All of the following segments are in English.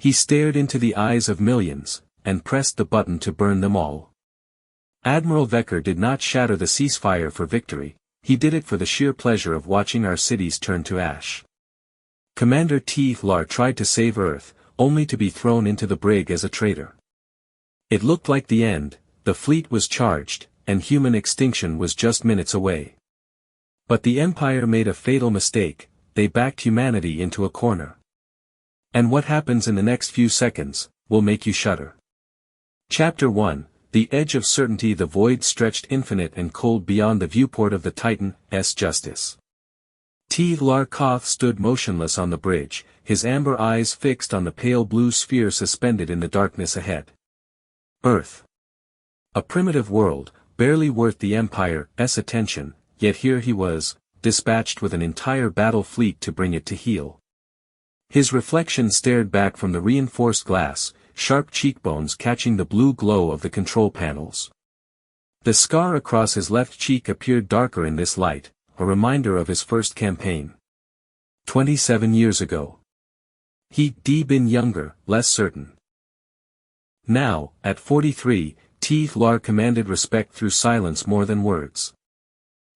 He stared into the eyes of millions, and pressed the button to burn them all. Admiral Vecker did not shatter the ceasefire for victory, he did it for the sheer pleasure of watching our cities turn to ash. Commander T-Lar tried to save Earth, only to be thrown into the brig as a traitor. It looked like the end, the fleet was charged, and human extinction was just minutes away. But the Empire made a fatal mistake, they backed humanity into a corner. And what happens in the next few seconds, will make you shudder. Chapter 1, The Edge of Certainty. The void stretched infinite and cold beyond the viewport of the Titan's Justice. T-Lar Koth stood motionless on the bridge, his amber eyes fixed on the pale blue sphere suspended in the darkness ahead. Earth. A primitive world, barely worth the Empire's attention, yet here he was, dispatched with an entire battle fleet to bring it to heel. His reflection stared back from the reinforced glass, sharp cheekbones catching the blue glow of the control panels. The scar across his left cheek appeared darker in this light, a reminder of his first campaign. 27 years ago. He'd been younger, less certain. Now, at 43, T-Lar commanded respect through silence more than words.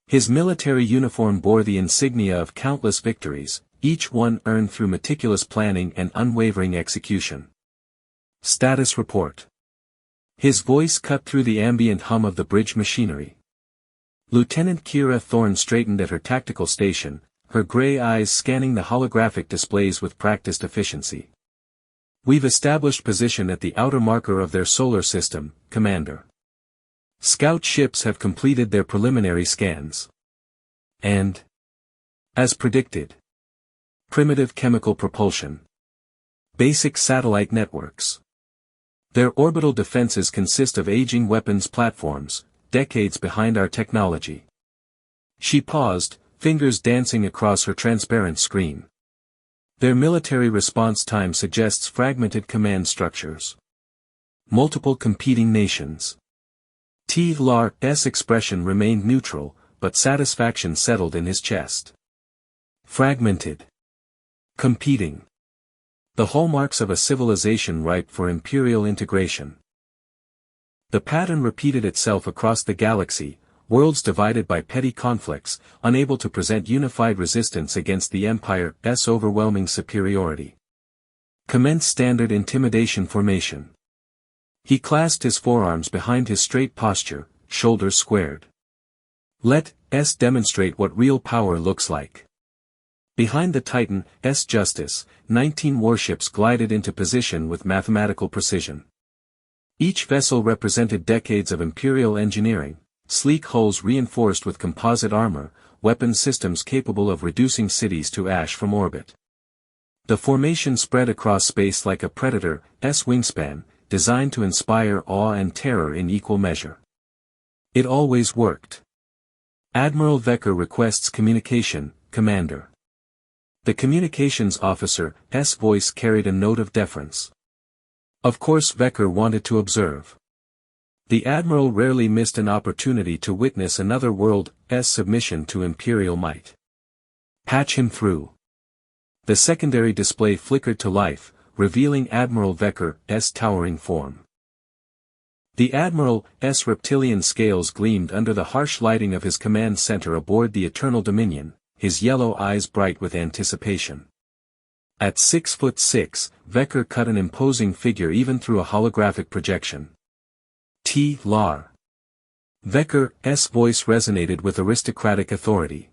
His military uniform bore the insignia of countless victories, each one earned through meticulous planning and unwavering execution. Status report. His voice cut through the ambient hum of the bridge machinery. Lieutenant Kira Thorne straightened at her tactical station, her gray eyes scanning the holographic displays with practiced efficiency. We've established position at the outer marker of their solar system, Commander. Scout ships have completed their preliminary scans. And, as predicted, primitive chemical propulsion. Basic satellite networks. Their orbital defenses consist of aging weapons platforms, decades behind our technology. She paused, fingers dancing across her transparent screen. Their military response time suggests fragmented command structures. Multiple competing nations. T-Lar's expression remained neutral, but satisfaction settled in his chest. Fragmented. Competing. The hallmarks of a civilization ripe for imperial integration. The pattern repeated itself across the galaxy, worlds divided by petty conflicts, unable to present unified resistance against the Empire's overwhelming superiority. Commence standard intimidation formation. He clasped his forearms behind his straight posture, shoulders squared. Let's demonstrate what real power looks like. Behind the Titan's Justice, 19 warships glided into position with mathematical precision. Each vessel represented decades of imperial engineering, sleek hulls reinforced with composite armor, weapon systems capable of reducing cities to ash from orbit. The formation spread across space like a predator's wingspan, designed to inspire awe and terror in equal measure. It always worked. Admiral Vecker requests communication, Commander. The communications officer's voice carried a note of deference. Of course Vecker wanted to observe. The Admiral rarely missed an opportunity to witness another world's submission to imperial might. Patch him through. The secondary display flickered to life, revealing Admiral Vecker's towering form. The Admiral's reptilian scales gleamed under the harsh lighting of his command center aboard the Eternal Dominion, his yellow eyes bright with anticipation. At 6'6", Vecker cut an imposing figure even through a holographic projection. T-Lar. Vecker's voice resonated with aristocratic authority.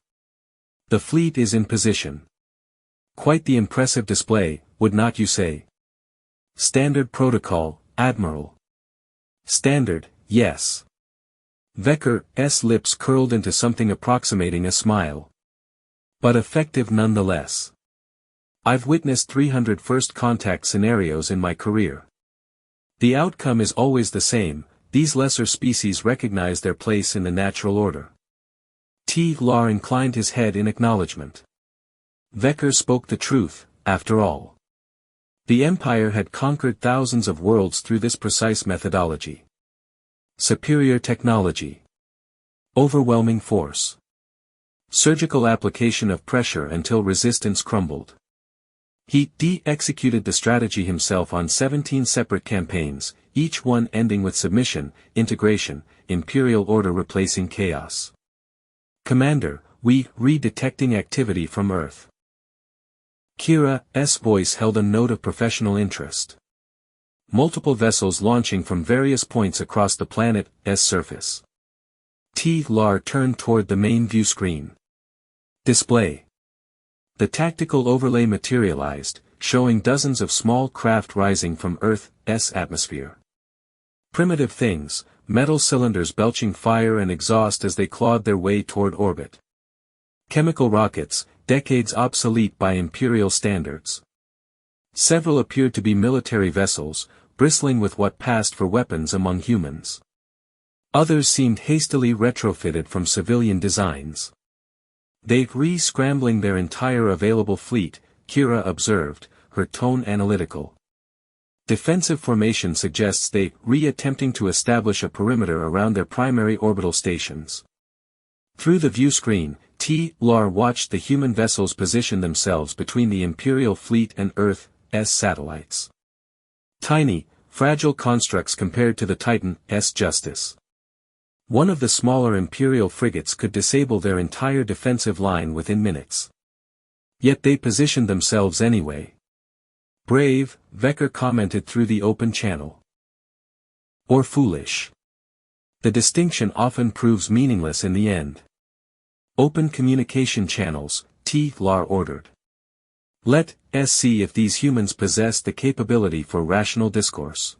The fleet is in position. Quite the impressive display, would not you say? Standard protocol, Admiral. Standard, yes. Vecker's lips curled into something approximating a smile. But effective nonetheless. I've witnessed 300 first contact scenarios in my career. The outcome is always the same, these lesser species recognize their place in the natural order. T-Lar inclined his head in acknowledgement. Vecker spoke the truth, after all. The Empire had conquered thousands of worlds through this precise methodology. Superior technology. Overwhelming force. Surgical application of pressure until resistance crumbled. He executed the strategy himself on 17 separate campaigns, each one ending with submission, integration, imperial order replacing chaos. Commander, we detecting activity from Earth. Kira's voice held a note of professional interest. Multiple vessels launching from various points across the planet's surface. Lar turned toward the main view screen. Display. The tactical overlay materialized, showing dozens of small craft rising from Earth's atmosphere. Primitive things, metal cylinders belching fire and exhaust as they clawed their way toward orbit. Chemical rockets, decades obsolete by imperial standards. Several appeared to be military vessels, bristling with what passed for weapons among humans. Others seemed hastily retrofitted from civilian designs. They scrambling their entire available fleet, Kira observed, her tone analytical. Defensive formation suggests they attempting to establish a perimeter around their primary orbital stations. Through the view screen, Lar watched the human vessels position themselves between the Imperial fleet and Earth's satellites. Tiny, fragile constructs compared to the Titan's Justice. One of the smaller Imperial frigates could disable their entire defensive line within minutes. Yet they positioned themselves anyway. Brave, Vecker commented through the open channel. Or foolish. The distinction often proves meaningless in the end. Open communication channels, Lar ordered. Let's see if these humans possess the capability for rational discourse.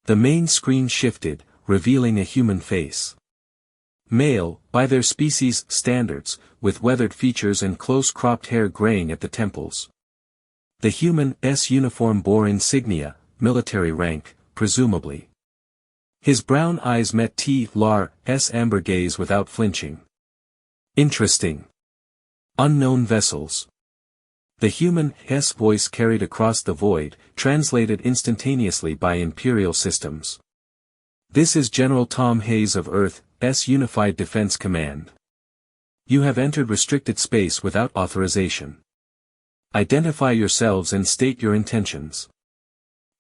The main screen shifted, revealing a human face. Male, by their species' standards, with weathered features and close-cropped hair graying at the temples. The human's uniform bore insignia, military rank, presumably. His brown eyes met Lar's amber gaze without flinching. Interesting. Unknown vessels. The human's voice carried across the void, translated instantaneously by Imperial systems. This is General Tom Hayes of Earth's Unified Defense Command. You have entered restricted space without authorization. Identify yourselves and state your intentions.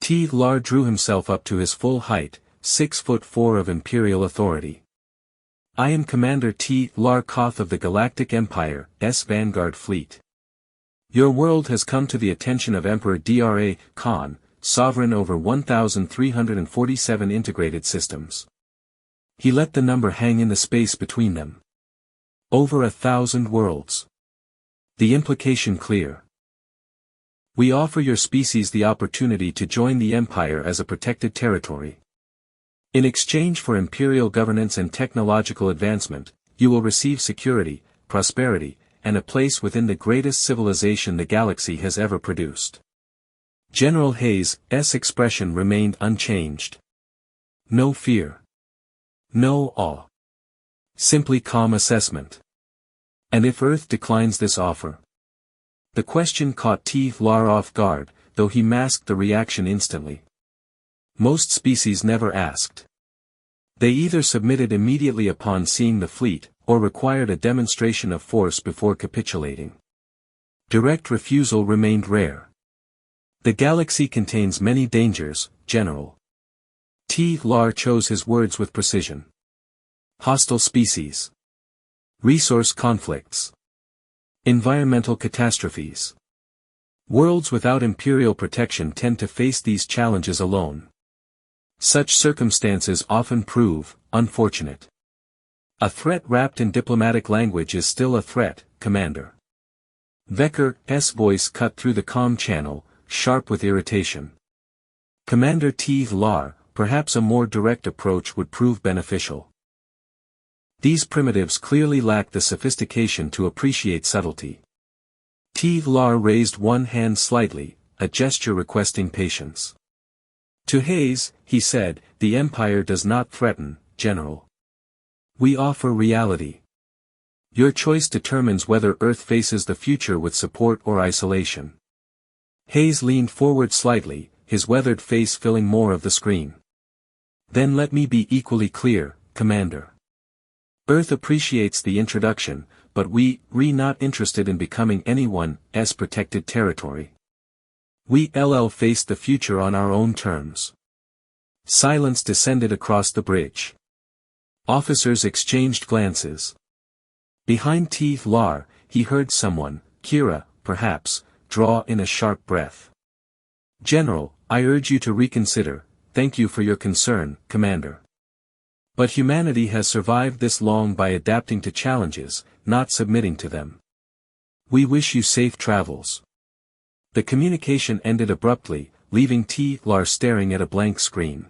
Lar drew himself up to his full height, 6'4" of Imperial authority. I am Commander Lar Koth of the Galactic Empire's Vanguard Fleet. Your world has come to the attention of Emperor Dra Khan, sovereign over 1,347 integrated systems. He let the number hang in the space between them. Over 1,000 worlds. The implication clear. We offer your species the opportunity to join the Empire as a protected territory. In exchange for imperial governance and technological advancement, you will receive security, prosperity, and a place within the greatest civilization the galaxy has ever produced. General Hayes' expression remained unchanged. No fear. No awe. Simply calm assessment. And if Earth declines this offer? The question caught Lar off guard, though he masked the reaction instantly. Most species never asked. They either submitted immediately upon seeing the fleet, or required a demonstration of force before capitulating. Direct refusal remained rare. The galaxy contains many dangers, General. Lar chose his words with precision. Hostile species. Resource conflicts. Environmental catastrophes. Worlds without imperial protection tend to face these challenges alone. Such circumstances often prove unfortunate. A threat wrapped in diplomatic language is still a threat, Commander. Vecker's voice cut through the comm channel, sharp with irritation. Commander Lar, perhaps a more direct approach would prove beneficial. These primitives clearly lack the sophistication to appreciate subtlety. Lar raised one hand slightly, a gesture requesting patience. To Hayes, he said, the Empire does not threaten, General. We offer reality. Your choice determines whether Earth faces the future with support or isolation. Hayes leaned forward slightly, his weathered face filling more of the screen. Then let me be equally clear, Commander. Earth appreciates the introduction, but we're not interested in becoming anyone's protected territory. We faced the future on our own terms. Silence descended across the bridge. Officers exchanged glances. Behind Lar, he heard someone, Kira, perhaps, draw in a sharp breath. General, I urge you to reconsider. Thank you for your concern, Commander. But humanity has survived this long by adapting to challenges, not submitting to them. We wish you safe travels. The communication ended abruptly, leaving Lar staring at a blank screen.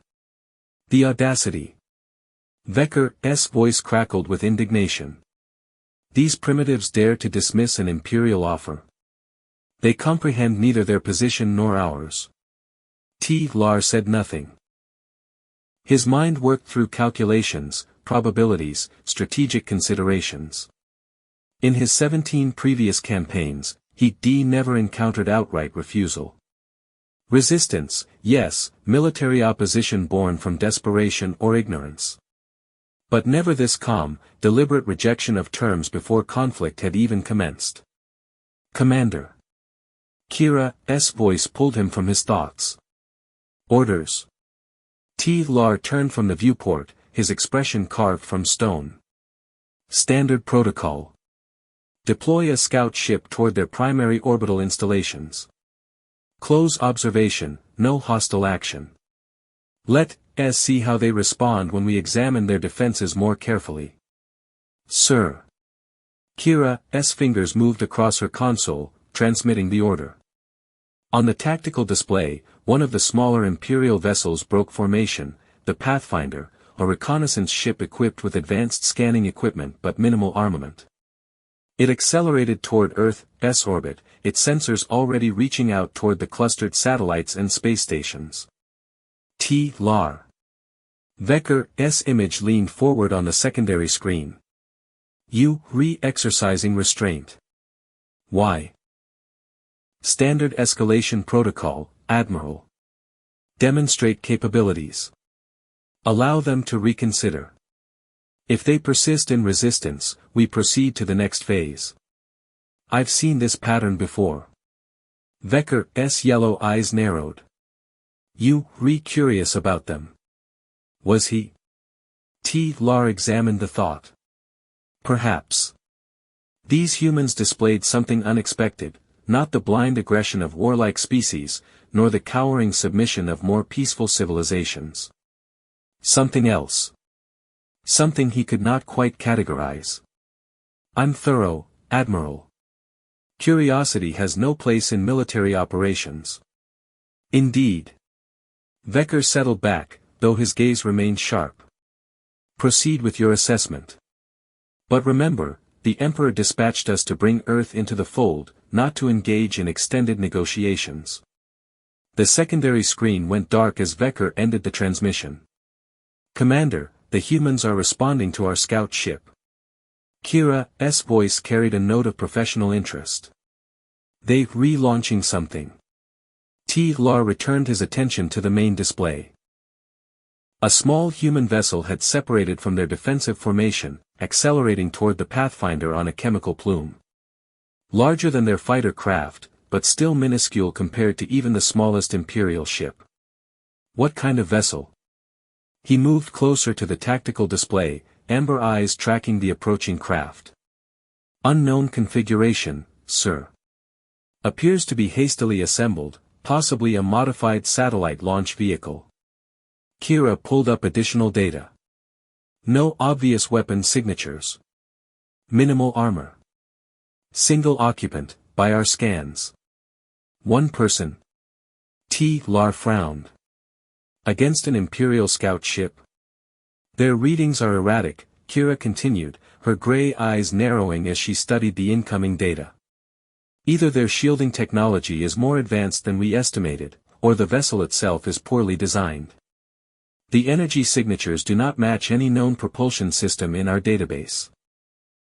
The audacity. Vecker's voice crackled with indignation. These primitives dare to dismiss an imperial offer. They comprehend neither their position nor ours. Lar said nothing. His mind worked through calculations, probabilities, strategic considerations. In his 17 previous campaigns, he never encountered outright refusal. Resistance, yes, military opposition born from desperation or ignorance. But never this calm, deliberate rejection of terms before conflict had even commenced. Commander. Kira's voice pulled him from his thoughts. Orders. Lar turned from the viewport, his expression carved from stone. Standard protocol. Deploy a scout ship toward their primary orbital installations. Close observation, no hostile action. Let us see how they respond when we examine their defenses more carefully. Sir. Kira's fingers moved across her console, transmitting the order. On the tactical display, one of the smaller Imperial vessels broke formation, the Pathfinder, a reconnaissance ship equipped with advanced scanning equipment but minimal armament. It accelerated toward Earth's orbit, its sensors already reaching out toward the clustered satellites and space stations. Lar. Vecker's image leaned forward on the secondary screen. You exercising restraint. Why? Standard escalation protocol, Admiral. Demonstrate capabilities. Allow them to reconsider. If they persist in resistance, we proceed to the next phase. I've seen this pattern before. Vecker's yellow eyes narrowed. You curious about them. Was he? Lar examined the thought. Perhaps. These humans displayed something unexpected, not the blind aggression of warlike species, nor the cowering submission of more peaceful civilizations. Something else. Something he could not quite categorize. I'm thorough, Admiral. Curiosity has no place in military operations. Indeed. Vecker settled back, though his gaze remained sharp. Proceed with your assessment. But remember, the Emperor dispatched us to bring Earth into the fold, not to engage in extended negotiations. The secondary screen went dark as Vecker ended the transmission. Commander, the humans are responding to our scout ship. Kira's voice carried a note of professional interest. They relaunching something. Lar returned his attention to the main display. A small human vessel had separated from their defensive formation, accelerating toward the Pathfinder on a chemical plume. Larger than their fighter craft, but still minuscule compared to even the smallest Imperial ship. What kind of vessel? He moved closer to the tactical display, amber eyes tracking the approaching craft. Unknown configuration, sir. Appears to be hastily assembled, possibly a modified satellite launch vehicle. Kira pulled up additional data. No obvious weapon signatures. Minimal armor. Single occupant, by our scans. One person. Lar frowned. Against an Imperial scout ship? Their readings are erratic, Kira continued, her gray eyes narrowing as she studied the incoming data. Either their shielding technology is more advanced than we estimated, or the vessel itself is poorly designed. The energy signatures do not match any known propulsion system in our database.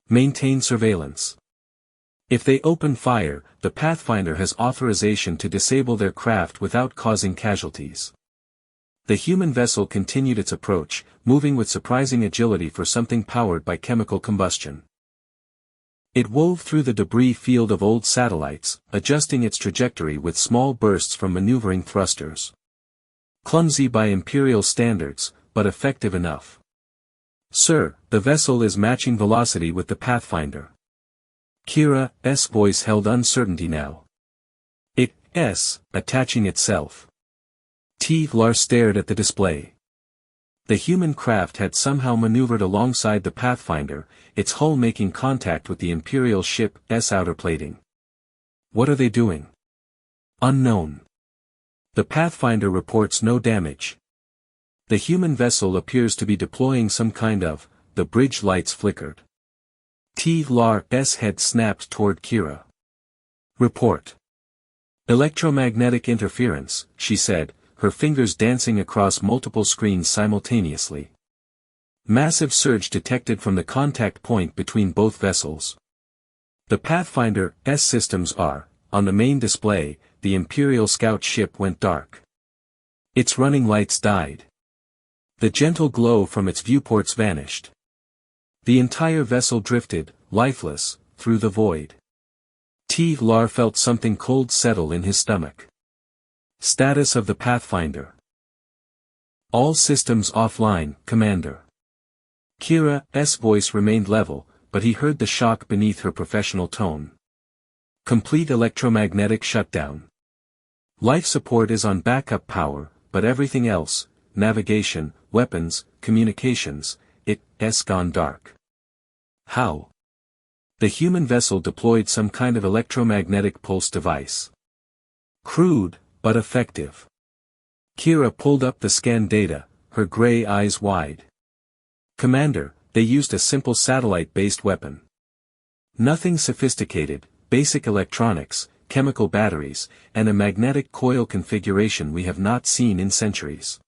Maintain surveillance. If they open fire, the Pathfinder has authorization to disable their craft without causing casualties. The human vessel continued its approach, moving with surprising agility for something powered by chemical combustion. It wove through the debris field of old satellites, adjusting its trajectory with small bursts from maneuvering thrusters. Clumsy by Imperial standards, but effective enough. "Sir, the vessel is matching velocity with the Pathfinder." Kira's voice held uncertainty now. "It's attaching itself." T-Lar stared at the display. The human craft had somehow maneuvered alongside the Pathfinder, its hull making contact with the Imperial ship's outer plating. "What are they doing?" "Unknown. The Pathfinder reports no damage. The human vessel appears to be deploying some kind of." The bridge lights flickered. T-Lar's head snapped toward Kira. "Report." "Electromagnetic interference," she said, her fingers dancing across multiple screens simultaneously. "Massive surge detected from the contact point between both vessels. The Pathfinder's systems are, on the main display, the Imperial scout ship went dark. Its running lights died. The gentle glow from its viewports vanished. The entire vessel drifted, lifeless, through the void." T-Lar felt something cold settle in his stomach. "Status of the Pathfinder." "All systems offline, Commander." Kira's voice remained level, but he heard the shock beneath her professional tone. "Complete electromagnetic shutdown. Life support is on backup power, but everything else, navigation, weapons, communications, it's gone dark." "How?" "The human vessel deployed some kind of electromagnetic pulse device. Crude, but effective." Kira pulled up the scan data, her gray eyes wide. "Commander, they used a simple satellite-based weapon. Nothing sophisticated, basic electronics, chemical batteries, and a magnetic coil configuration we have not seen in centuries."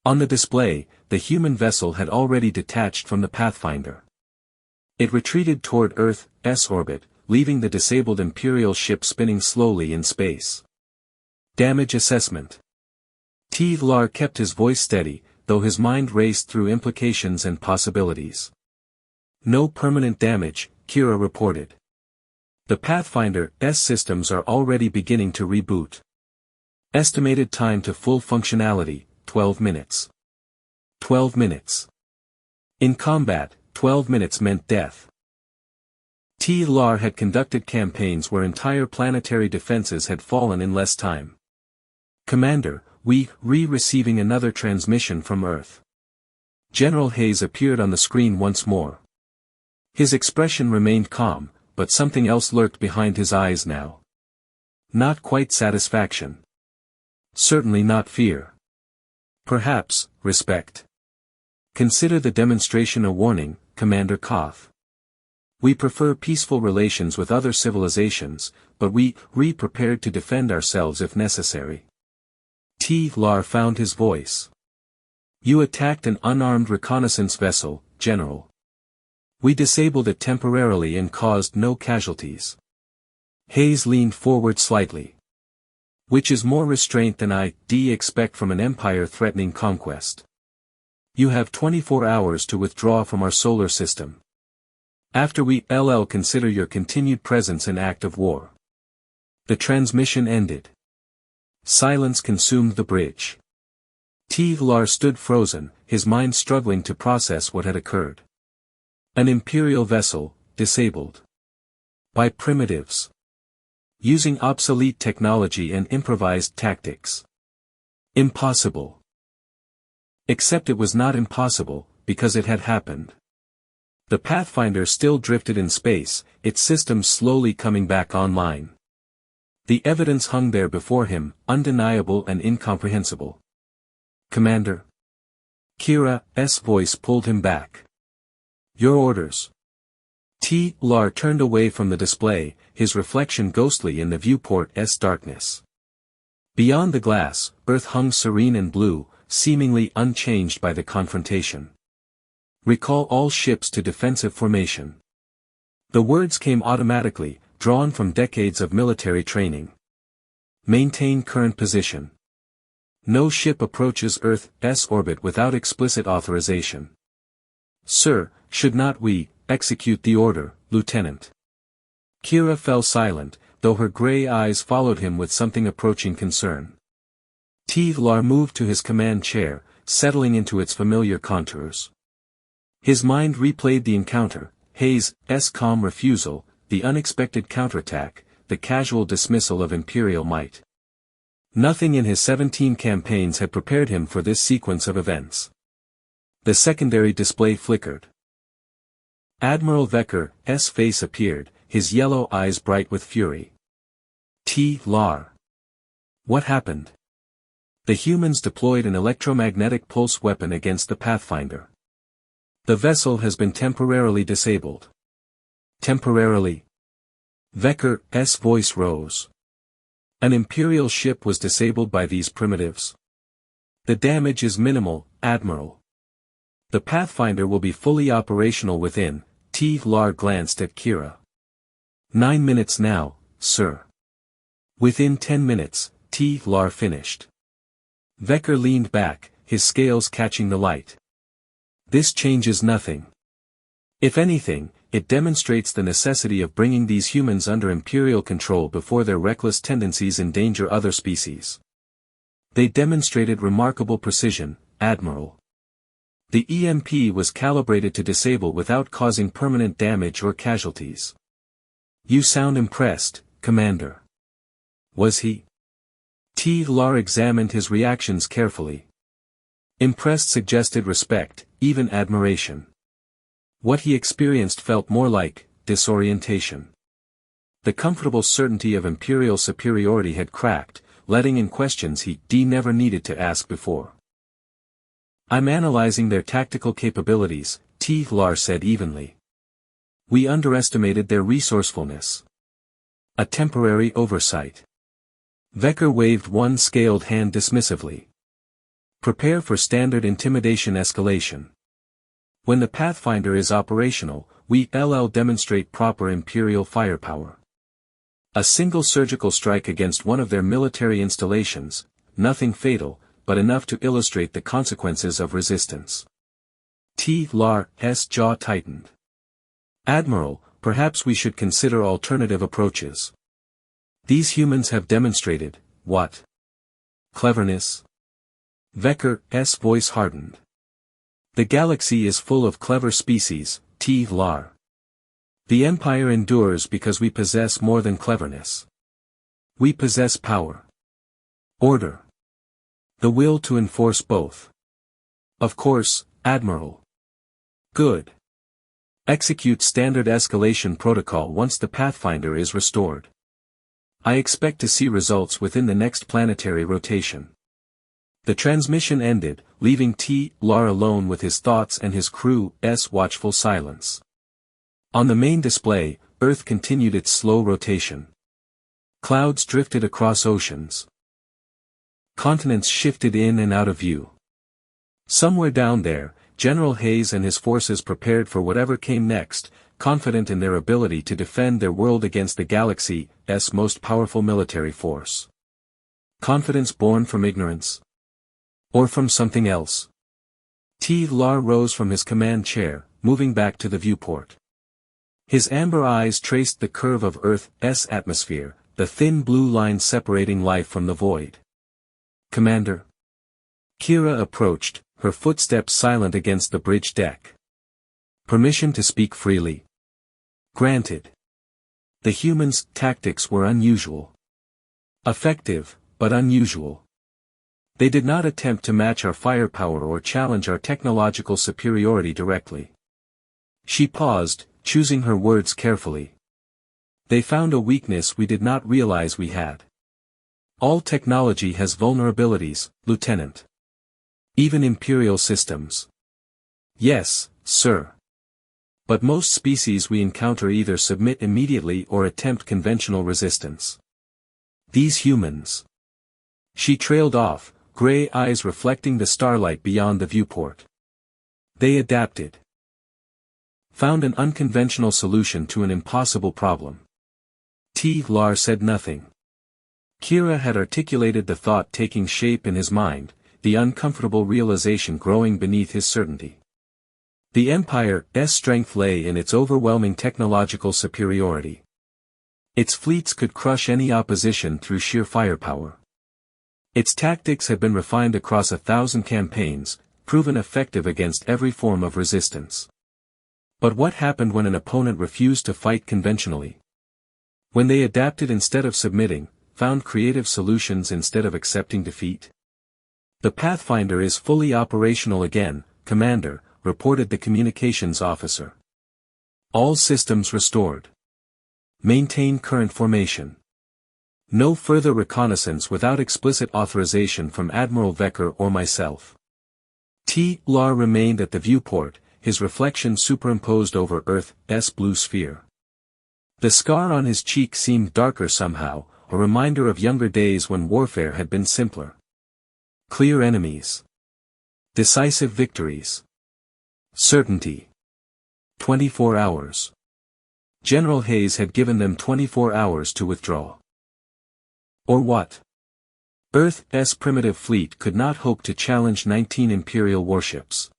On the display, the human vessel had already detached from the Pathfinder. It retreated toward Earth's orbit, leaving the disabled Imperial ship spinning slowly in space. "Damage assessment." T-Lar kept his voice steady, though his mind raced through implications and possibilities. "No permanent damage," Kira reported. "The Pathfinder's systems are already beginning to reboot. Estimated time to full functionality, 12 minutes. 12 minutes. In combat, 12 minutes meant death." T-Lar had conducted campaigns where entire planetary defenses had fallen in less time. "Commander, we're receiving another transmission from Earth." General Hayes appeared on the screen once more. His expression remained calm, but something else lurked behind his eyes now. Not quite satisfaction. Certainly not fear. Perhaps, respect. "Consider the demonstration a warning, Commander Koth. We prefer peaceful relations with other civilizations, but we're prepared to defend ourselves if necessary." T-Lar found his voice. "You attacked an unarmed reconnaissance vessel, General. We disabled it temporarily and caused no casualties." Hayes leaned forward slightly. "Which is more restraint than I'd expect from an empire threatening conquest. You have 24 hours to withdraw from our solar system. After we'll consider your continued presence an act of war." The transmission ended. Silence consumed the bridge. T-Lar stood frozen, his mind struggling to process what had occurred. An Imperial vessel, disabled. By primitives. Using obsolete technology and improvised tactics. Impossible. Except it was not impossible, because it had happened. The Pathfinder still drifted in space, its systems slowly coming back online. The evidence hung there before him, undeniable and incomprehensible. "Commander." Kira's voice pulled him back. "Your orders." T-Lar turned away from the display, his reflection ghostly in the viewport's darkness. Beyond the glass, Earth hung serene and blue, seemingly unchanged by the confrontation. "Recall all ships to defensive formation." The words came automatically, drawn from decades of military training. "Maintain current position. No ship approaches Earth's orbit without explicit authorization." "Sir, should not we execute the order, Lieutenant?" Kira fell silent, though her gray eyes followed him with something approaching concern. Lar moved to his command chair, settling into its familiar contours. His mind replayed the encounter, Hayes' calm refusal, the unexpected counterattack, the casual dismissal of Imperial might. Nothing in his 17 campaigns had prepared him for this sequence of events. The secondary display flickered. Admiral Vecker's face appeared, his yellow eyes bright with fury. Lar. What happened? The humans deployed an electromagnetic pulse weapon against the Pathfinder. The vessel has been temporarily disabled. Temporarily? Vecker's voice rose. An Imperial ship was disabled by these primitives. The damage is minimal, Admiral. The Pathfinder will be fully operational within. Lar glanced at Kira. 9 minutes now, sir. Within 10 minutes, Lar finished. Vecker leaned back, his scales catching the light. This changes nothing. If anything, it demonstrates the necessity of bringing these humans under Imperial control before their reckless tendencies endanger other species. They demonstrated remarkable precision, Admiral. The EMP was calibrated to disable without causing permanent damage or casualties. You sound impressed, Commander. Was he? Lar examined his reactions carefully. Impressed suggested respect, even admiration. What he experienced felt more like disorientation. The comfortable certainty of Imperial superiority had cracked, letting in questions he never needed to ask before. I'm analyzing their tactical capabilities, Lar said evenly. We underestimated their resourcefulness. A temporary oversight. Vecker waved one scaled hand dismissively. Prepare for standard intimidation escalation. When the Pathfinder is operational, we demonstrate proper Imperial firepower. A single surgical strike against one of their military installations, nothing fatal, but enough to illustrate the consequences of resistance. Lar's jaw tightened. Admiral, perhaps we should consider alternative approaches. These humans have demonstrated, what? Cleverness? Vecker's voice hardened. The galaxy is full of clever species, Lar. The Empire endures because we possess more than cleverness. We possess power. Order. The will to enforce both. Of course, Admiral. Good. Execute standard escalation protocol once the Pathfinder is restored. I expect to see results within the next planetary rotation. The transmission ended, leaving Lar alone with his thoughts and his crew's watchful silence. On the main display, Earth continued its slow rotation. Clouds drifted across oceans. Continents shifted in and out of view. Somewhere down there, General Hayes and his forces prepared for whatever came next, confident in their ability to defend their world against the galaxy's most powerful military force. Confidence born from ignorance? Or from something else? Lar rose from his command chair, moving back to the viewport. His amber eyes traced the curve of Earth's atmosphere, the thin blue line separating life from the void. Commander. Kira approached, her footsteps silent against the bridge deck. Permission to speak freely. Granted. The humans' tactics were unusual. Effective, but unusual. They did not attempt to match our firepower or challenge our technological superiority directly. She paused, choosing her words carefully. They found a weakness we did not realize we had. All technology has vulnerabilities, Lieutenant. Even Imperial systems. Yes, sir. But most species we encounter either submit immediately or attempt conventional resistance. These humans. She trailed off, gray eyes reflecting the starlight beyond the viewport. They adapted. Found an unconventional solution to an impossible problem. Lar said nothing. Kira had articulated the thought taking shape in his mind, the uncomfortable realization growing beneath his certainty. The Empire's strength lay in its overwhelming technological superiority. Its fleets could crush any opposition through sheer firepower. Its tactics had been refined across 1,000 campaigns, proven effective against every form of resistance. But what happened when an opponent refused to fight conventionally? When they adapted instead of submitting, found creative solutions instead of accepting defeat? "The Pathfinder is fully operational again, Commander," reported the communications officer. "All systems restored. Maintain current formation. No further reconnaissance without explicit authorization from Admiral Vecker or myself." Lar remained at the viewport, his reflection superimposed over Earth's blue sphere. The scar on his cheek seemed darker somehow, a reminder of younger days when warfare had been simpler. Clear enemies. Decisive victories. Certainty. 24 hours. General Hayes had given them 24 hours to withdraw. Or what? Earth's primitive fleet could not hope to challenge 19 Imperial warships.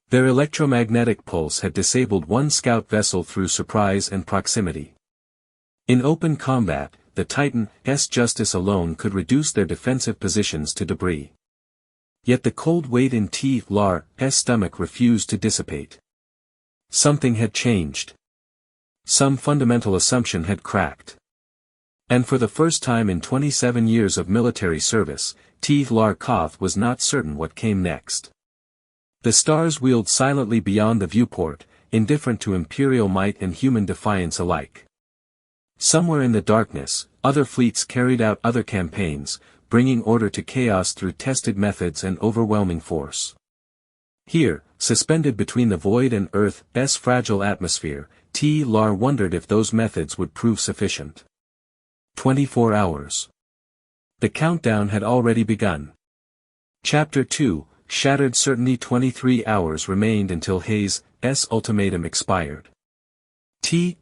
Their electromagnetic pulse had disabled one scout vessel through surprise and proximity. In open combat, the Titan's justice alone could reduce their defensive positions to debris. Yet the cold weight in Lar's stomach refused to dissipate. Something had changed. Some fundamental assumption had cracked. And for the first time in 27 years of military service, Lar was not certain what came next. The stars wheeled silently beyond the viewport, indifferent to imperial might and human defiance alike. Somewhere in the darkness, other fleets carried out other campaigns, bringing order to chaos through tested methods and overwhelming force. Here, suspended between the void and Earth's fragile atmosphere, Lar wondered if those methods would prove sufficient. 24 hours. The countdown had already begun. Chapter 2, Shattered Certainty. 23 hours remained until Hayes' ultimatum expired.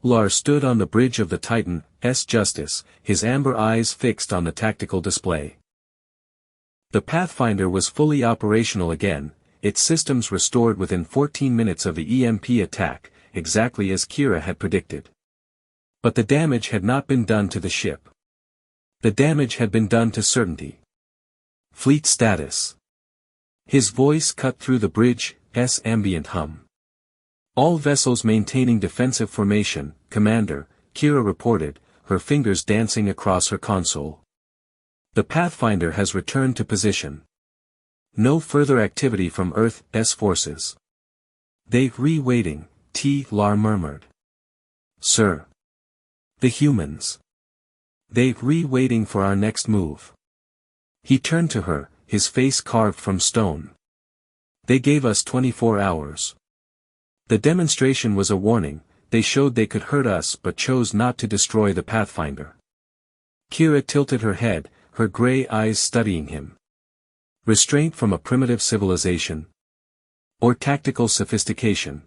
Lar stood on the bridge of the Titan's Justice, his amber eyes fixed on the tactical display. The Pathfinder was fully operational again, its systems restored within 14 minutes of the EMP attack, exactly as Kira had predicted. But the damage had not been done to the ship. The damage had been done to certainty. Fleet status. His voice cut through the bridge's ambient hum. "All vessels maintaining defensive formation, Commander," Kira reported, her fingers dancing across her console. "The Pathfinder has returned to position. No further activity from Earth's forces." "They're re-waiting," Lar murmured. "Sir. The humans. They're re-waiting for our next move." He turned to her, his face carved from stone. "They gave us 24 hours. The demonstration was a warning, they showed they could hurt us but chose not to destroy the Pathfinder." Kira tilted her head, her gray eyes studying him. Restraint from a primitive civilization? Or tactical sophistication?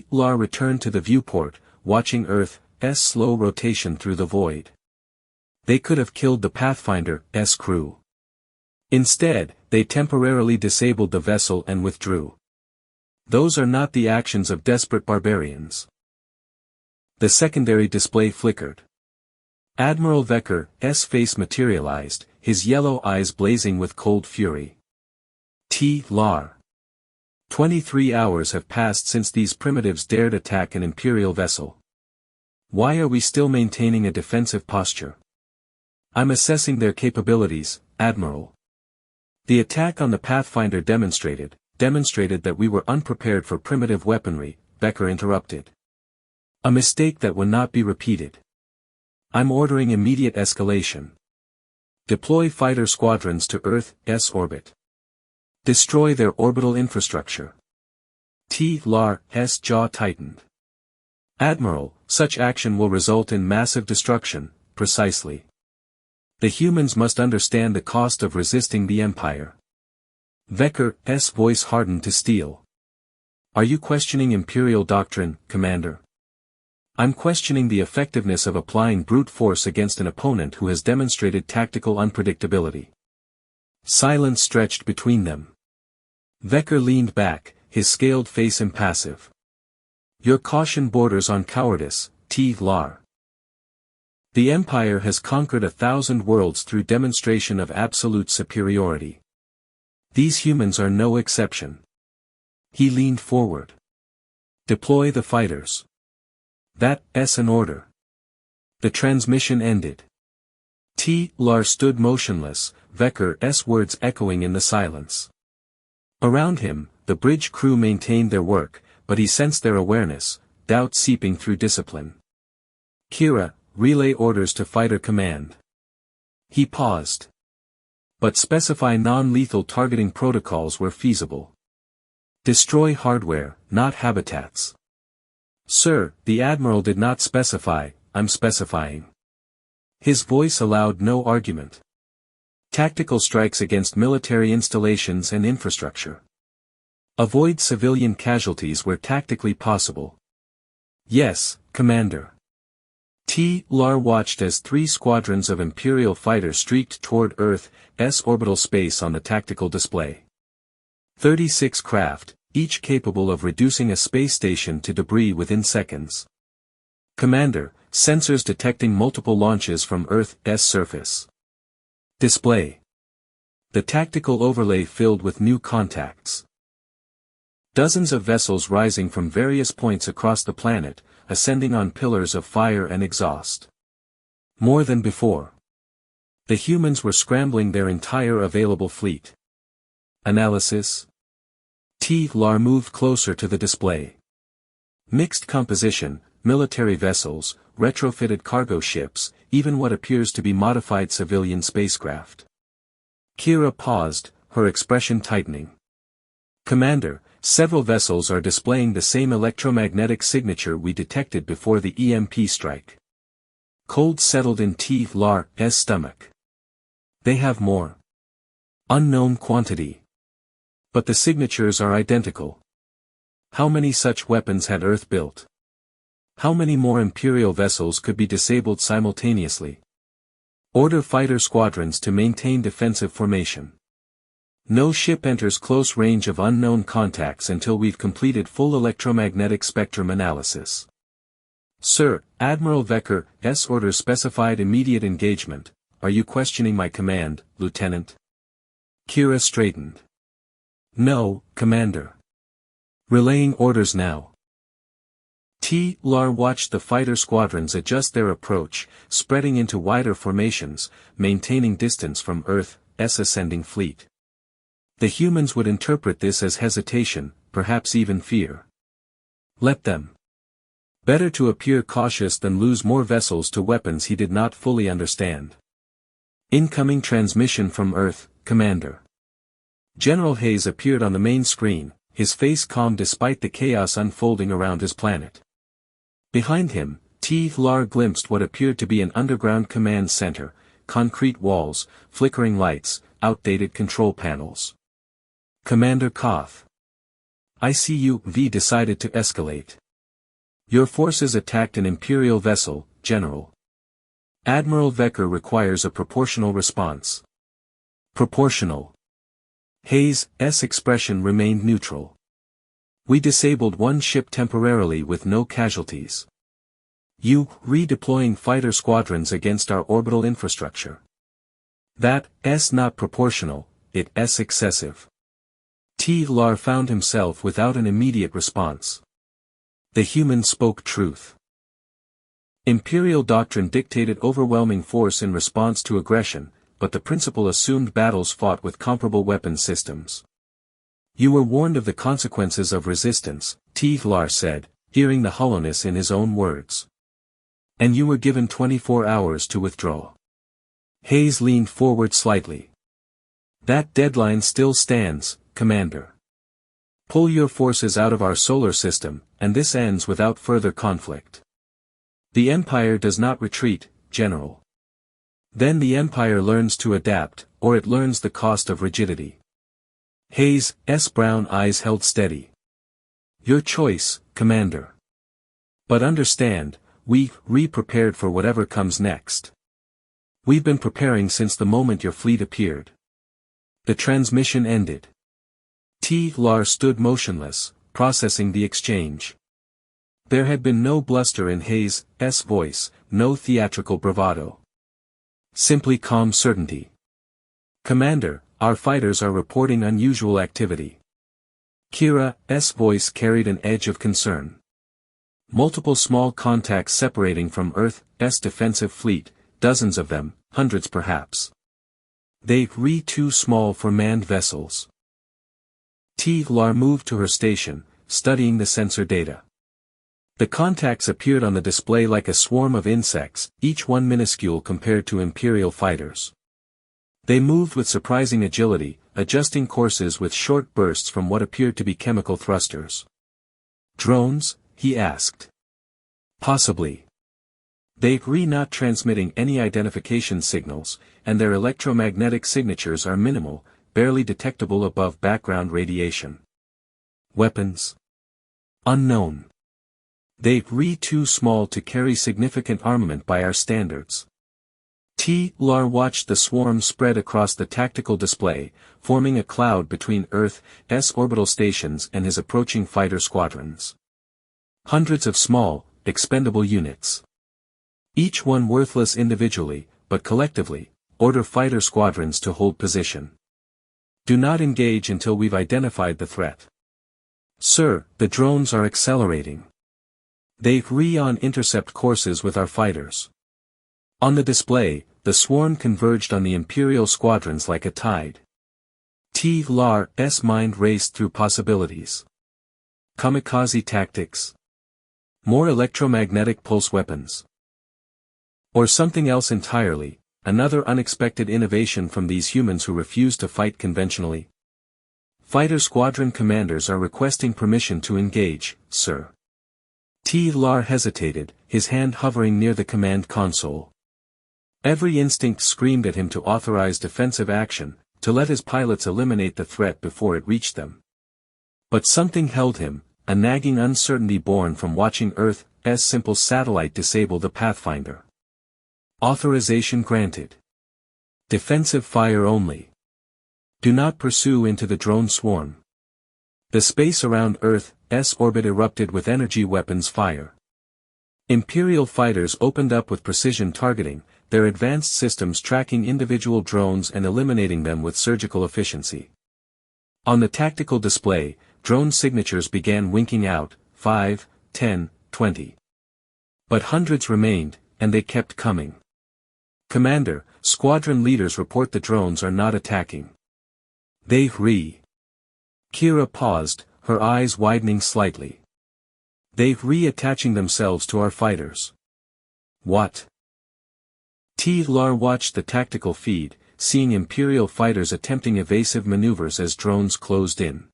Lar returned to the viewport, watching Earth's slow rotation through the void. They could have killed the Pathfinder's crew. Instead, they temporarily disabled the vessel and withdrew. Those are not the actions of desperate barbarians. The secondary display flickered. Admiral Vecker's face materialized, his yellow eyes blazing with cold fury. Lar. 23 hours have passed since these primitives dared attack an Imperial vessel. Why are we still maintaining a defensive posture? I'm assessing their capabilities, Admiral. The attack on the Pathfinder demonstrated that we were unprepared for primitive weaponry, Vecker interrupted. A mistake that will not be repeated. I'm ordering immediate escalation. Deploy fighter squadrons to Earth's orbit. Destroy their orbital infrastructure. Lar's jaw tightened. Admiral, such action will result in massive destruction, precisely. The humans must understand the cost of resisting the Empire. Vecker's voice hardened to steel. Are you questioning Imperial doctrine, Commander? I'm questioning the effectiveness of applying brute force against an opponent who has demonstrated tactical unpredictability. Silence stretched between them. Vecker leaned back, his scaled face impassive. Your caution borders on cowardice, Lar. The Empire has conquered 1,000 worlds through demonstration of absolute superiority. These humans are no exception. He leaned forward. Deploy the fighters. That's an order. The transmission ended. Lar stood motionless, Vecker's words echoing in the silence. Around him, the bridge crew maintained their work, but he sensed their awareness, doubt seeping through discipline. Kira, relay orders to Fighter Command. He paused. But specify non-lethal targeting protocols were feasible. Destroy hardware, not habitats. Sir, the Admiral did not specify, I'm specifying. His voice allowed no argument. Tactical strikes against military installations and infrastructure. Avoid civilian casualties where tactically possible. Yes, Commander. Lar watched as 3 squadrons of Imperial fighters streaked toward Earth's orbital space on the tactical display. 36 craft, each capable of reducing a space station to debris within seconds. Commander, sensors detecting multiple launches from Earth's surface. Display. The tactical overlay filled with new contacts. Dozens of vessels rising from various points across the planet, ascending on pillars of fire and exhaust. More than before. The humans were scrambling their entire available fleet. Analysis. Lar moved closer to the display. Mixed composition, military vessels, retrofitted cargo ships, even what appears to be modified civilian spacecraft. Kira paused, her expression tightening. Commander, several vessels are displaying the same electromagnetic signature we detected before the EMP strike. Cold settled in Lar's stomach. They have more. Unknown quantity. But the signatures are identical. How many such weapons had Earth built? How many more Imperial vessels could be disabled simultaneously? Order fighter squadrons to maintain defensive formation. No ship enters close range of unknown contacts until we've completed full electromagnetic spectrum analysis. Sir, Admiral Vecker's orders specified immediate engagement. Are you questioning my command, Lieutenant? Kira straightened. No, Commander. Relaying orders now. Lar watched the fighter squadrons adjust their approach, spreading into wider formations, maintaining distance from Earth's ascending fleet. The humans would interpret this as hesitation, perhaps even fear. Let them. Better to appear cautious than lose more vessels to weapons he did not fully understand. Incoming transmission from Earth, Commander. General Hayes appeared on the main screen, his face calm despite the chaos unfolding around his planet. Behind him, Lar glimpsed what appeared to be an underground command center, concrete walls, flickering lights, outdated control panels. Commander Koth. ICUV decided to escalate. Your forces attacked an Imperial vessel, General. Admiral Vecker requires a proportional response. Proportional. Hayes' expression remained neutral. We disabled one ship temporarily with no casualties. You, redeploying fighter squadrons against our orbital infrastructure. That's not proportional, it's excessive. Lar found himself without an immediate response. The human spoke truth. Imperial doctrine dictated overwhelming force in response to aggression, but the principle assumed battles fought with comparable weapon systems. You were warned of the consequences of resistance, Lar said, hearing the hollowness in his own words. And you were given 24 hours to withdraw. Hayes leaned forward slightly. That deadline still stands, Commander. Pull your forces out of our solar system, and this ends without further conflict. The Empire does not retreat, General. Then the Empire learns to adapt, or it learns the cost of rigidity. Hayes' brown eyes held steady. Your choice, Commander. But understand, we've prepared for whatever comes next. We've been preparing since the moment your fleet appeared. The transmission ended. Lar stood motionless, processing the exchange. There had been no bluster in Hayes' voice, no theatrical bravado. Simply calm certainty. "Commander, our fighters are reporting unusual activity." Kira's voice carried an edge of concern. "Multiple small contacts separating from Earth's defensive fleet, dozens of them, hundreds perhaps. They're too small for manned vessels." Lar moved to her station, studying the sensor data. The contacts appeared on the display like a swarm of insects, each one minuscule compared to Imperial fighters. They moved with surprising agility, adjusting courses with short bursts from what appeared to be chemical thrusters. "Drones?" he asked. "Possibly. They're not transmitting any identification signals, and their electromagnetic signatures are minimal, barely detectable above background radiation." "Weapons?" "Unknown. They're too small to carry significant armament by our standards." Lar watched the swarm spread across the tactical display, forming a cloud between Earth's orbital stations and his approaching fighter squadrons. Hundreds of small, expendable units. Each one worthless individually, but collectively, order fighter squadrons to hold position. "Do not engage until we've identified the threat." "Sir, the drones are accelerating. They're on intercept courses with our fighters." On the display, the swarm converged on the Imperial squadrons like a tide. Lar's mind raced through possibilities. Kamikaze tactics? More electromagnetic pulse weapons? Or something else entirely, another unexpected innovation from these humans who refuse to fight conventionally? "Fighter squadron commanders are requesting permission to engage, sir." Lar hesitated, his hand hovering near the command console. Every instinct screamed at him to authorize defensive action, to let his pilots eliminate the threat before it reached them. But something held him, a nagging uncertainty born from watching Earth's simple satellite disable the Pathfinder. "Authorization granted. Defensive fire only. Do not pursue into the drone swarm." The space around Earth's orbit erupted with energy weapons fire. Imperial fighters opened up with precision targeting, their advanced systems tracking individual drones and eliminating them with surgical efficiency. On the tactical display, drone signatures began winking out, 5, 10, 20. But hundreds remained, and they kept coming. "Commander, squadron leaders report the drones are not attacking." "They're." Kira paused, her eyes widening slightly. "They're reattaching themselves to our fighters." "What?" Lar watched the tactical feed, seeing Imperial fighters attempting evasive maneuvers as drones closed in.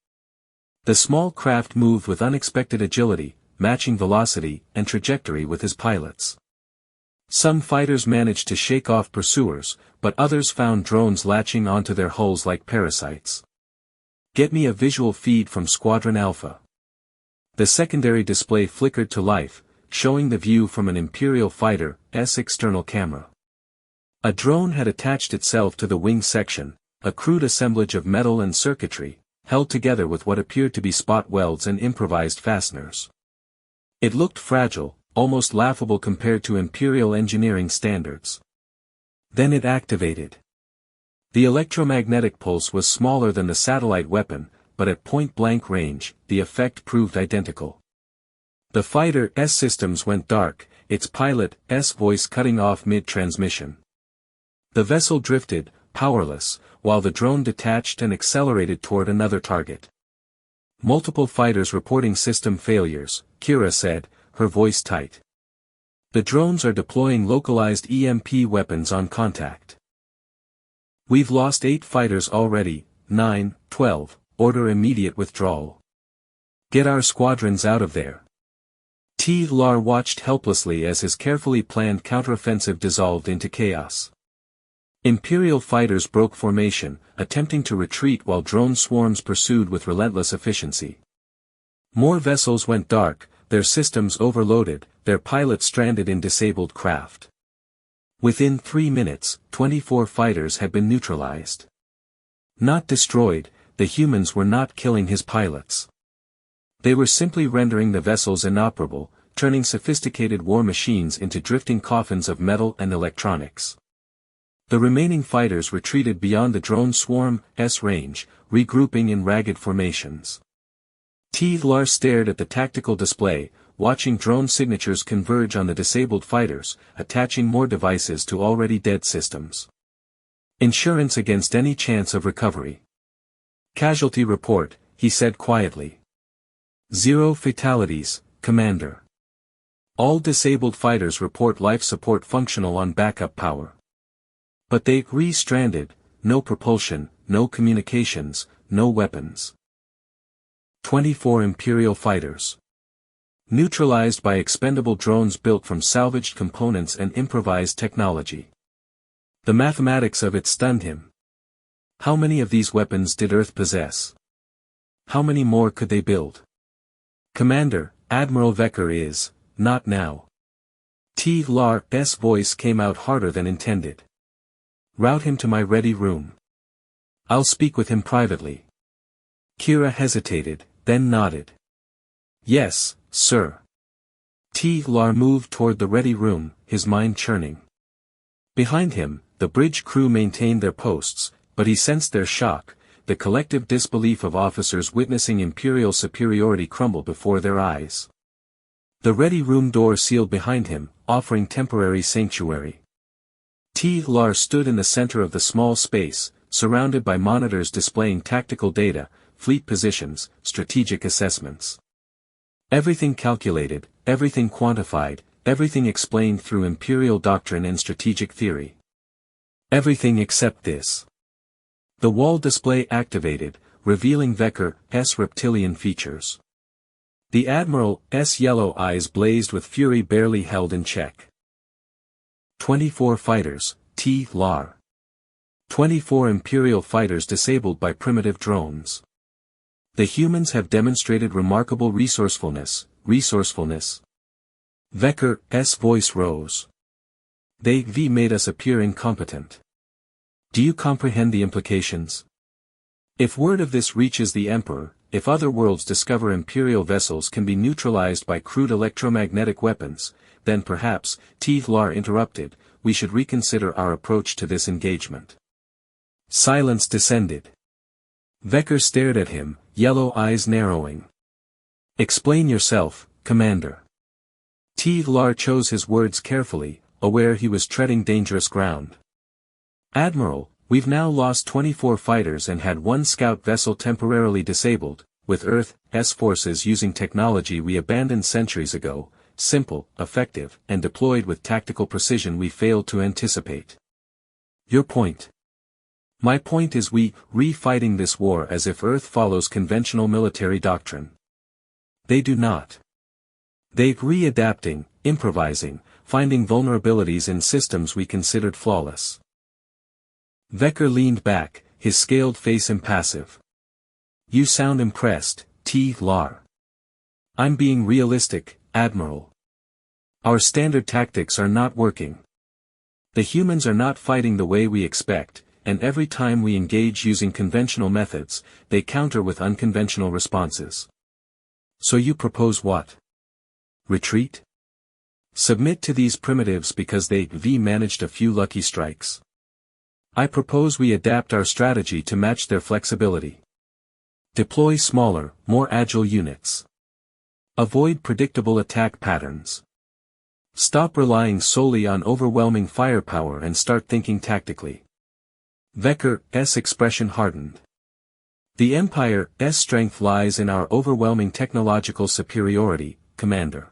The small craft moved with unexpected agility, matching velocity and trajectory with his pilots. Some fighters managed to shake off pursuers, but others found drones latching onto their hulls like parasites. "Get me a visual feed from Squadron Alpha." The secondary display flickered to life, showing the view from an Imperial fighter's external camera. A drone had attached itself to the wing section, a crude assemblage of metal and circuitry, held together with what appeared to be spot welds and improvised fasteners. It looked fragile, almost laughable compared to Imperial engineering standards. Then it activated. The electromagnetic pulse was smaller than the satellite weapon, but at point-blank range, the effect proved identical. The fighter's systems went dark, its pilot's voice cutting off mid-transmission. The vessel drifted, powerless, while the drone detached and accelerated toward another target. "Multiple fighters reporting system failures," Kira said, her voice tight. "The drones are deploying localized EMP weapons on contact. We've lost 8 fighters already, 9, 12, order immediate withdrawal. Get our squadrons out of there." Lar watched helplessly as his carefully planned counteroffensive dissolved into chaos. Imperial fighters broke formation, attempting to retreat while drone swarms pursued with relentless efficiency. More vessels went dark, their systems overloaded, their pilots stranded in disabled craft. Within 3 minutes, 24 fighters had been neutralized. Not destroyed, the humans were not killing his pilots. They were simply rendering the vessels inoperable, turning sophisticated war machines into drifting coffins of metal and electronics. The remaining fighters retreated beyond the drone swarm's range, regrouping in ragged formations. T-Lar stared at the tactical display, watching drone signatures converge on the disabled fighters, attaching more devices to already dead systems. Insurance against any chance of recovery. Casualty report, he said quietly. 0 fatalities, Commander. All disabled fighters report life support functional on backup power. But they re-stranded, no propulsion, no communications, no weapons. 24 Imperial fighters. Neutralized by expendable drones built from salvaged components and improvised technology. The mathematics of it stunned him. How many of these weapons did Earth possess? How many more could they build? Commander, Admiral Vecker is, not now. T-Lar's voice came out harder than intended. Route him to my ready room. I'll speak with him privately. Kira hesitated, then nodded. Yes, sir. T-Lar moved toward the ready room, his mind churning. Behind him, the bridge crew maintained their posts, but he sensed their shock, the collective disbelief of officers witnessing Imperial superiority crumble before their eyes. The ready room door sealed behind him, offering temporary sanctuary. T-Lar stood in the center of the small space, surrounded by monitors displaying tactical data, fleet positions, strategic assessments. Everything calculated, everything quantified, everything explained through Imperial doctrine and strategic theory. Everything except this. The wall display activated, revealing Vecker's reptilian features. The Admiral's yellow eyes blazed with fury barely held in check. 24 fighters, T-Lar. 24 Imperial fighters disabled by primitive drones. The humans have demonstrated remarkable resourcefulness. Vecker's voice rose. They've made us appear incompetent. Do you comprehend the implications? If word of this reaches the Emperor, if other worlds discover Imperial vessels can be neutralized by crude electromagnetic weapons, then perhaps, T-Lar interrupted, we should reconsider our approach to this engagement. Silence descended. Vecker stared at him, yellow eyes narrowing. Explain yourself, Commander. T-Lar chose his words carefully, aware he was treading dangerous ground. Admiral, we've now lost 24 fighters and had one scout vessel temporarily disabled, with Earth's forces using technology we abandoned centuries ago, simple, effective, and deployed with tactical precision we failed to anticipate. Your point. My point is we re-fighting this war as if Earth follows conventional military doctrine. They do not. They re-adapting, improvising, finding vulnerabilities in systems we considered flawless. Vecker leaned back, his scaled face impassive. You sound impressed, T-Lar. I'm being realistic, Admiral. Our standard tactics are not working. The humans are not fighting the way we expect, and every time we engage using conventional methods, they counter with unconventional responses. So you propose what? Retreat? Submit to these primitives because they've managed a few lucky strikes. I propose we adapt our strategy to match their flexibility. Deploy smaller, more agile units. Avoid predictable attack patterns. Stop relying solely on overwhelming firepower and start thinking tactically. Vecker's expression hardened. The Empire's strength lies in our overwhelming technological superiority, Commander.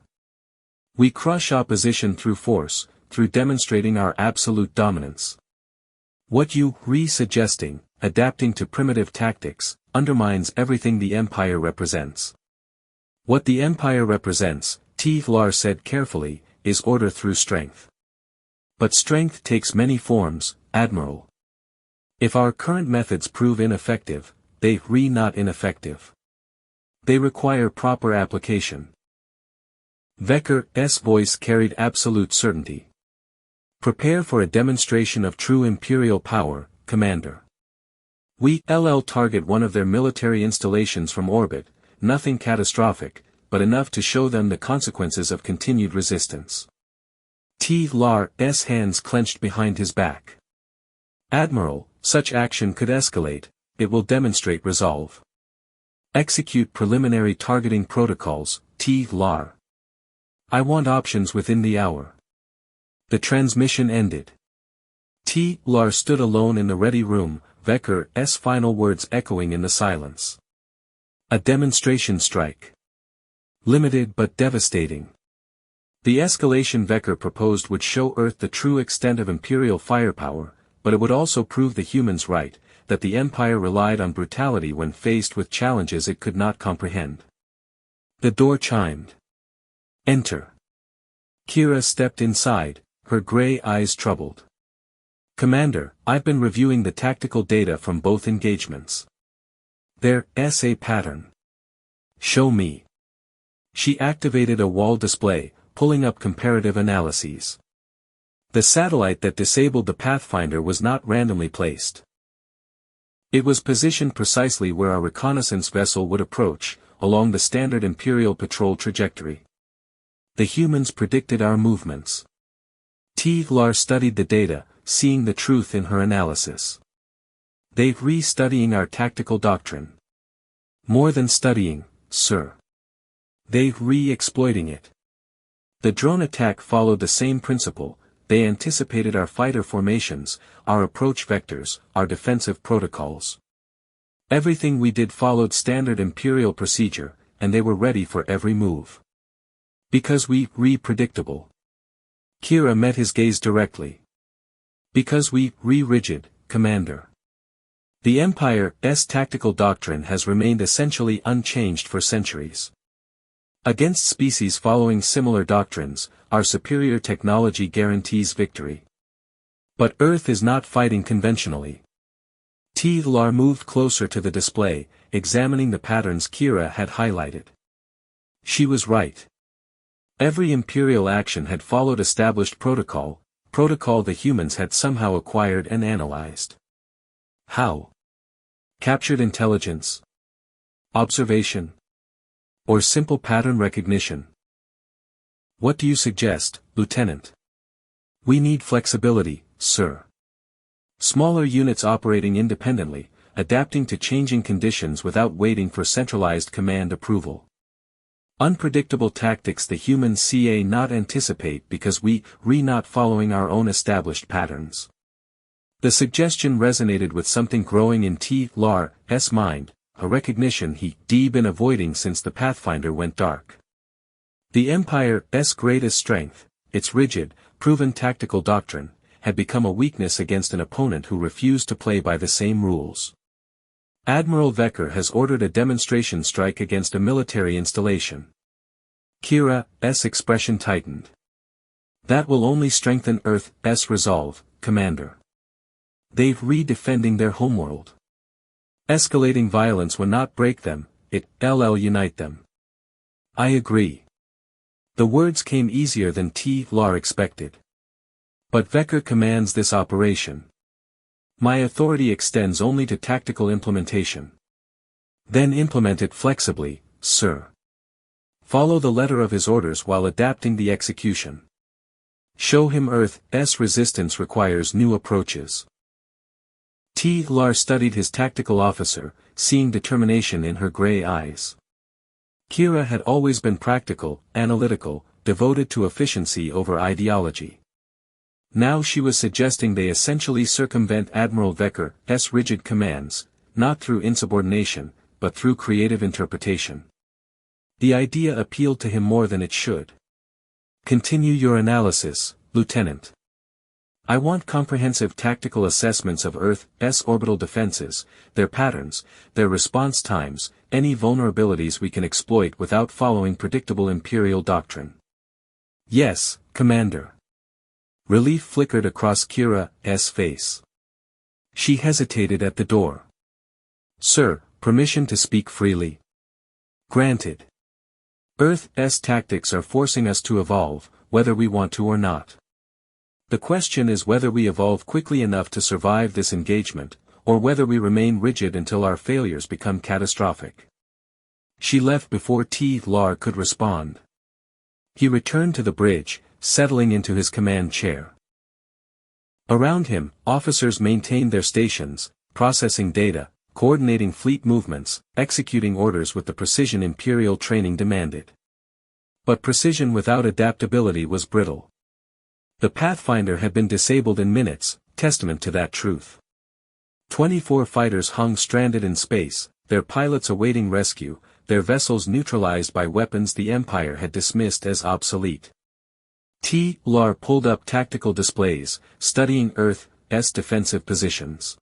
We crush opposition through force, through demonstrating our absolute dominance. What you suggesting, adapting to primitive tactics, undermines everything the Empire represents. What the Empire represents, T-Lar said carefully, is order through strength. But strength takes many forms, Admiral. If our current methods prove ineffective, they're not ineffective. They require proper application. Vecker's voice carried absolute certainty. Prepare for a demonstration of true Imperial power, Commander. We'll target one of their military installations from orbit, nothing catastrophic, but enough to show them the consequences of continued resistance. T-Lar's hands clenched behind his back. Admiral, such action could escalate, it will demonstrate resolve. Execute preliminary targeting protocols, T-Lar. I want options within the hour. The transmission ended. T-Lar stood alone in the ready room, Vecker's final words echoing in the silence. A demonstration strike. Limited but devastating. The escalation Vecker proposed would show Earth the true extent of Imperial firepower, but it would also prove the humans right, that the Empire relied on brutality when faced with challenges it could not comprehend. The door chimed. Enter. Kira stepped inside, her gray eyes troubled. Commander, I've been reviewing the tactical data from both engagements. There's a pattern. Show me. She activated a wall display, pulling up comparative analyses. The satellite that disabled the Pathfinder was not randomly placed. It was positioned precisely where our reconnaissance vessel would approach, along the standard Imperial patrol trajectory. The humans predicted our movements. T-Lar studied the data, seeing the truth in her analysis. They're re-studying our tactical doctrine. More than studying, sir. They're re-exploiting it. The drone attack followed the same principle. They anticipated our fighter formations, our approach vectors, our defensive protocols. Everything we did followed standard Imperial procedure, and they were ready for every move. Because we're predictable. Kira met his gaze directly. Because we're rigid, Commander. The Empire's tactical doctrine has remained essentially unchanged for centuries. Against species following similar doctrines, our superior technology guarantees victory. But Earth is not fighting conventionally. T-Lar moved closer to the display, examining the patterns Kira had highlighted. She was right. Every Imperial action had followed established protocol the humans had somehow acquired and analyzed. How? Captured intelligence? Observation? Or simple pattern recognition? What do you suggest, Lieutenant? We need flexibility, sir. Smaller units operating independently, adapting to changing conditions without waiting for centralized command approval. Unpredictable tactics the humans CA not anticipate because we're not following our own established patterns. The suggestion resonated with something growing in T-Lar's mind, a recognition he'd been avoiding since the Pathfinder went dark. The Empire's greatest strength, its rigid, proven tactical doctrine, had become a weakness against an opponent who refused to play by the same rules. Admiral Vecker has ordered a demonstration strike against a military installation. Kira's expression tightened. That will only strengthen Earth's resolve, Commander. They're redefending their homeworld. Escalating violence will not break them, it'll unite them. I agree. The words came easier than T-Lar expected. But Vecker commands this operation. My authority extends only to tactical implementation. Then implement it flexibly, sir. Follow the letter of his orders while adapting the execution. Show him Earth's resistance requires new approaches. T-Lar studied his tactical officer, seeing determination in her gray eyes. Kira had always been practical, analytical, devoted to efficiency over ideology. Now she was suggesting they essentially circumvent Admiral Vecker's rigid commands, not through insubordination, but through creative interpretation. The idea appealed to him more than it should. Continue your analysis, Lieutenant. I want comprehensive tactical assessments of Earth's orbital defenses, their patterns, their response times, any vulnerabilities we can exploit without following predictable Imperial doctrine. Yes, Commander. Relief flickered across Kira's face. She hesitated at the door. Sir, permission to speak freely? Granted. Earth's tactics are forcing us to evolve, whether we want to or not. The question is whether we evolve quickly enough to survive this engagement, or whether we remain rigid until our failures become catastrophic. She left before T-Lar could respond. He returned to the bridge, settling into his command chair. Around him, officers maintained their stations, processing data, coordinating fleet movements, executing orders with the precision Imperial training demanded. But precision without adaptability was brittle. The Pathfinder had been disabled in minutes, testament to that truth. 24 fighters hung stranded in space, their pilots awaiting rescue, their vessels neutralized by weapons the Empire had dismissed as obsolete. T-Lar pulled up tactical displays, studying Earth's defensive positions.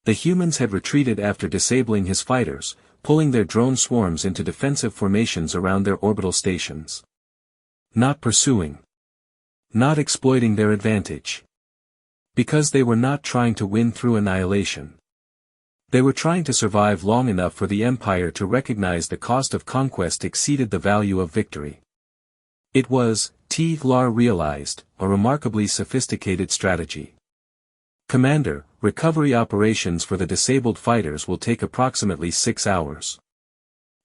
The humans had retreated after disabling his fighters, pulling their drone swarms into defensive formations around their orbital stations. Not pursuing. Not exploiting their advantage. Because they were not trying to win through annihilation. They were trying to survive long enough for the Empire to recognize the cost of conquest exceeded the value of victory. It was, T-Lar realized, a remarkably sophisticated strategy. Commander, recovery operations for the disabled fighters will take approximately 6 hours.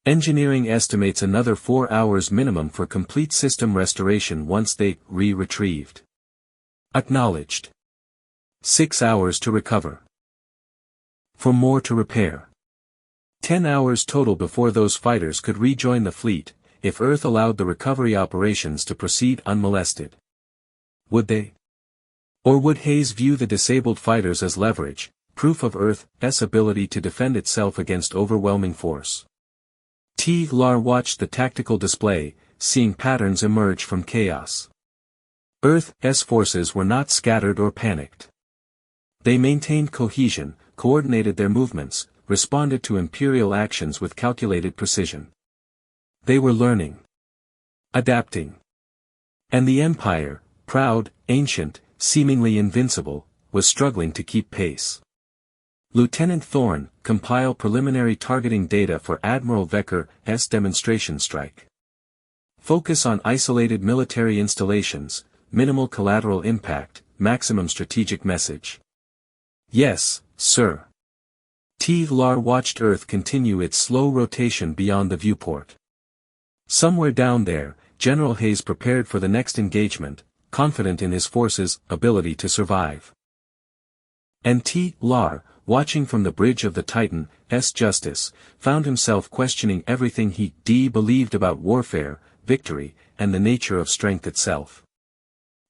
Engineering estimates another 4 hours minimum for complete system restoration once they retrieved. Acknowledged. 6 hours to recover. For more to repair. 10 hours total before those fighters could rejoin the fleet, if Earth allowed the recovery operations to proceed unmolested. Would they? Or would Hayes view the disabled fighters as leverage, proof of Earth's ability to defend itself against overwhelming force? T-Lar watched the tactical display, seeing patterns emerge from chaos. Earth's forces were not scattered or panicked. They maintained cohesion, coordinated their movements, responded to Imperial actions with calculated precision. They were learning. Adapting. And the Empire, proud, ancient, seemingly invincible, was struggling to keep pace. Lieutenant Thorne, compile preliminary targeting data for Admiral Vekker's demonstration strike. Focus on isolated military installations, minimal collateral impact, maximum strategic message. Yes, sir. T-Lar watched Earth continue its slow rotation beyond the viewport. Somewhere down there, General Hayes prepared for the next engagement, confident in his force's ability to survive. And T-Lar, watching from the bridge of the Titan's Justice, found himself questioning everything he believed about warfare, victory, and the nature of strength itself.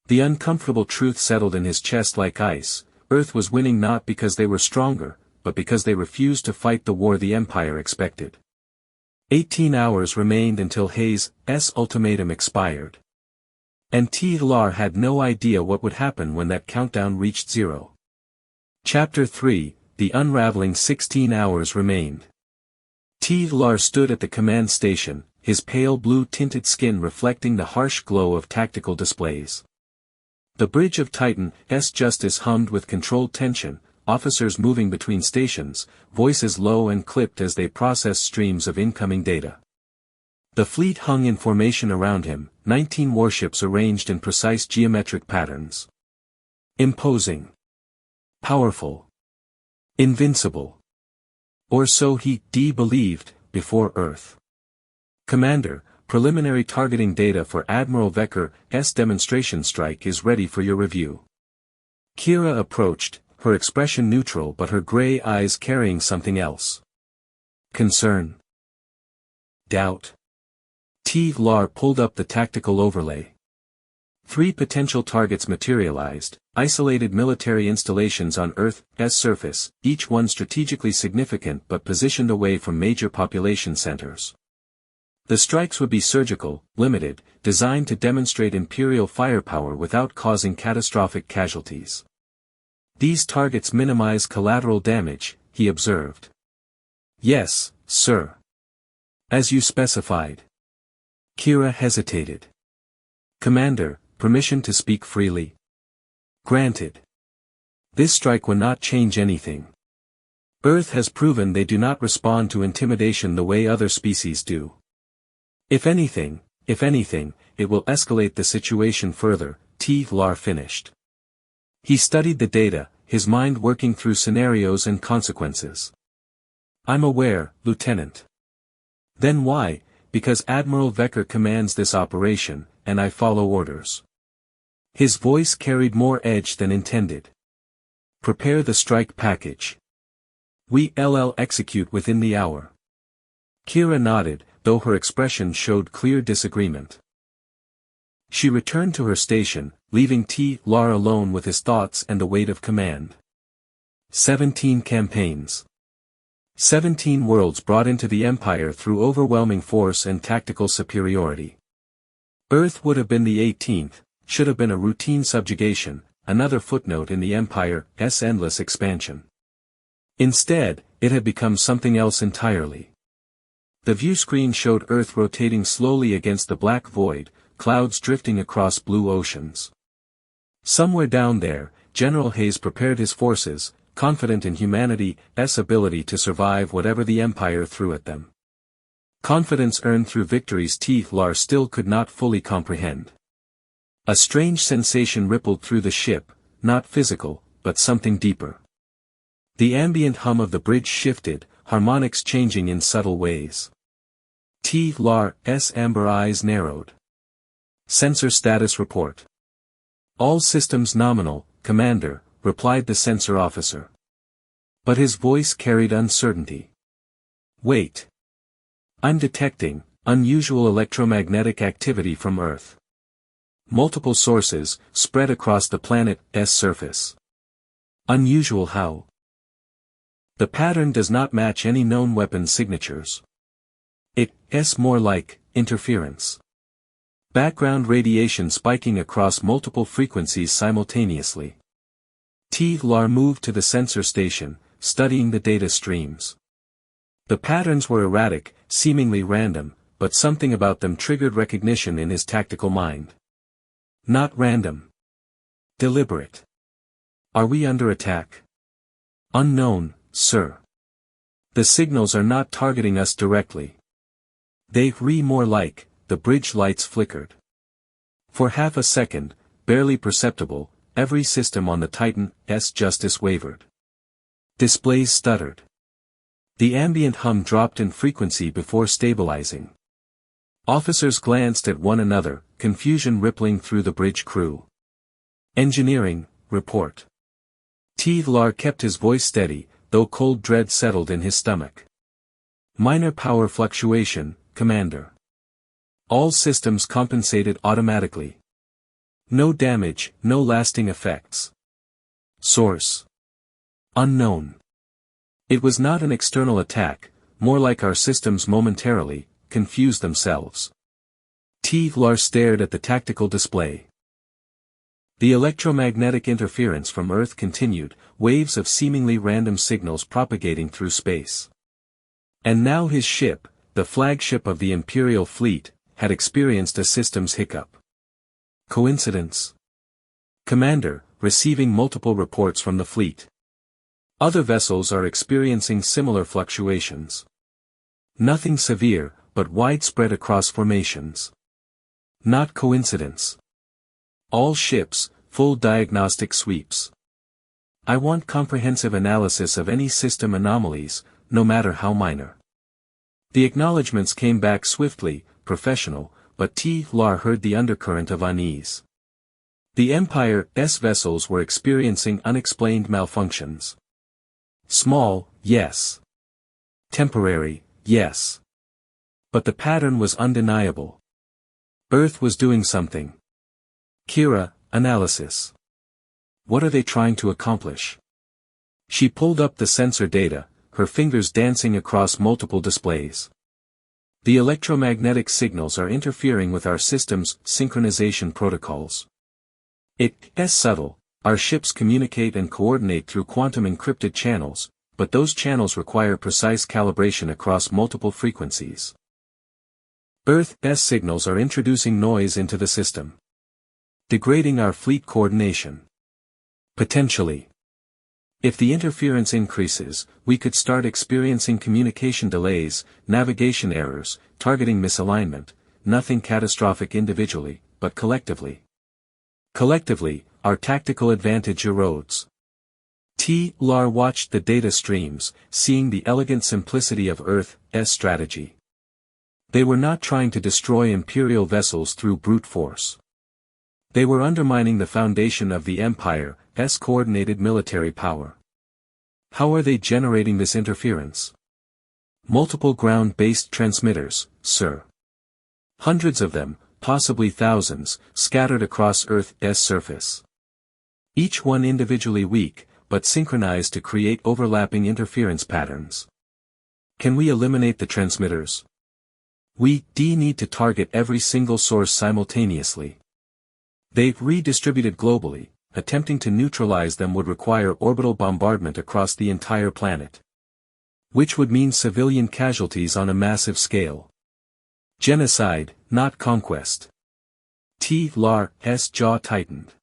The uncomfortable truth settled in his chest like ice: Earth was winning not because they were stronger, but because they refused to fight the war the Empire expected. 18 hours remained until Hayes' ultimatum expired. And T-Lar had no idea what would happen when that countdown reached 0. Chapter 3, The Unraveling 16 hours remained. T-Lar stood at the command station, his pale blue-tinted skin reflecting the harsh glow of tactical displays. The bridge of Titan's Justice hummed with controlled tension, officers moving between stations, voices low and clipped as they processed streams of incoming data. The fleet hung in formation around him, 19 warships arranged in precise geometric patterns. Imposing. Powerful. Invincible. Or so he believed, before Earth. Commander, preliminary targeting data for Admiral Vekker's demonstration strike is ready for your review. Kira approached, her expression neutral but her gray eyes carrying something else. Concern. Doubt. T-Lar pulled up the tactical overlay. 3 potential targets materialized, isolated military installations on Earth's surface, each one strategically significant but positioned away from major population centers. The strikes would be surgical, limited, designed to demonstrate Imperial firepower without causing catastrophic casualties. These targets minimize collateral damage, he observed. Yes, sir. As you specified. Kira hesitated. Commander, permission to speak freely? Granted. This strike will not change anything. Earth has proven they do not respond to intimidation the way other species do. If anything, it will escalate the situation further, T-Lar finished. He studied the data, his mind working through scenarios and consequences. I'm aware, Lieutenant. Then why? Because Admiral Vecker commands this operation, and I follow orders. His voice carried more edge than intended. Prepare the strike package. We'll execute within the hour. Kira nodded, though her expression showed clear disagreement. She returned to her station, leaving T-Lar alone with his thoughts and the weight of command. 17 campaigns. 17 worlds brought into the Empire through overwhelming force and tactical superiority. Earth would have been the 18th, should have been a routine subjugation, another footnote in the Empire's endless expansion. Instead, it had become something else entirely. The view screen showed Earth rotating slowly against the black void, clouds drifting across blue oceans. Somewhere down there, General Hayes prepared his forces, confident in humanity's ability to survive whatever the Empire threw at them. Confidence earned through victories T-Lar still could not fully comprehend. A strange sensation rippled through the ship, not physical, but something deeper. The ambient hum of the bridge shifted, harmonics changing in subtle ways. T-Lar's amber eyes narrowed. Sensor status report. All systems nominal, Commander, replied the sensor officer. But his voice carried uncertainty. Wait. I'm detecting unusual electromagnetic activity from Earth. Multiple sources, spread across the planet's surface. Unusual how? The pattern does not match any known weapon signatures. It's more like interference. Background radiation spiking across multiple frequencies simultaneously. T-Lar moved to the sensor station, studying the data streams. The patterns were erratic, seemingly random, but something about them triggered recognition in his tactical mind. Not random. Deliberate. Are we under attack? Unknown, sir. The signals are not targeting us directly. They read more like, the bridge lights flickered. For half a second, barely perceptible, every system on the Titan's justice wavered. Displays stuttered. The ambient hum dropped in frequency before stabilizing. Officers glanced at one another, confusion rippling through the bridge crew. Engineering, report. T-Lar kept his voice steady, though cold dread settled in his stomach. Minor power fluctuation, Commander. All systems compensated automatically. No damage, no lasting effects. Source. Unknown. It was not an external attack, more like our systems momentarily confused themselves. T-Lar stared at the tactical display. The electromagnetic interference from Earth continued, waves of seemingly random signals propagating through space. And now his ship, the flagship of the Imperial fleet, had experienced a systems hiccup. Coincidence? Commander, receiving multiple reports from the fleet. Other vessels are experiencing similar fluctuations. Nothing severe, but widespread across formations. Not coincidence. All ships, full diagnostic sweeps. I want comprehensive analysis of any system anomalies, no matter how minor. The acknowledgements came back swiftly, professional, but T-Lar heard the undercurrent of unease. The Empire's vessels were experiencing unexplained malfunctions. Small, yes. Temporary, yes. But the pattern was undeniable. Earth was doing something. Kira, analysis. What are they trying to accomplish? She pulled up the sensor data, her fingers dancing across multiple displays. The electromagnetic signals are interfering with our system's synchronization protocols. It's subtle. Our ships communicate and coordinate through quantum encrypted channels, but those channels require precise calibration across multiple frequencies. Earth's signals are introducing noise into the system. Degrading our fleet coordination. Potentially. If the interference increases, we could start experiencing communication delays, navigation errors, targeting misalignment, nothing catastrophic individually, but collectively. Collectively, our tactical advantage erodes. T-Lar watched the data streams, seeing the elegant simplicity of Earth's strategy. They were not trying to destroy Imperial vessels through brute force. They were undermining the foundation of the Empire's coordinated military power. How are they generating this interference? Multiple ground-based transmitters, sir. Hundreds of them, possibly thousands, scattered across Earth's surface. Each one individually weak, but synchronized to create overlapping interference patterns. Can we eliminate the transmitters? We need to target every single source simultaneously. They've redistributed globally. Attempting to neutralize them would require orbital bombardment across the entire planet. Which would mean civilian casualties on a massive scale. Genocide, not conquest. Lar's jaw tightened.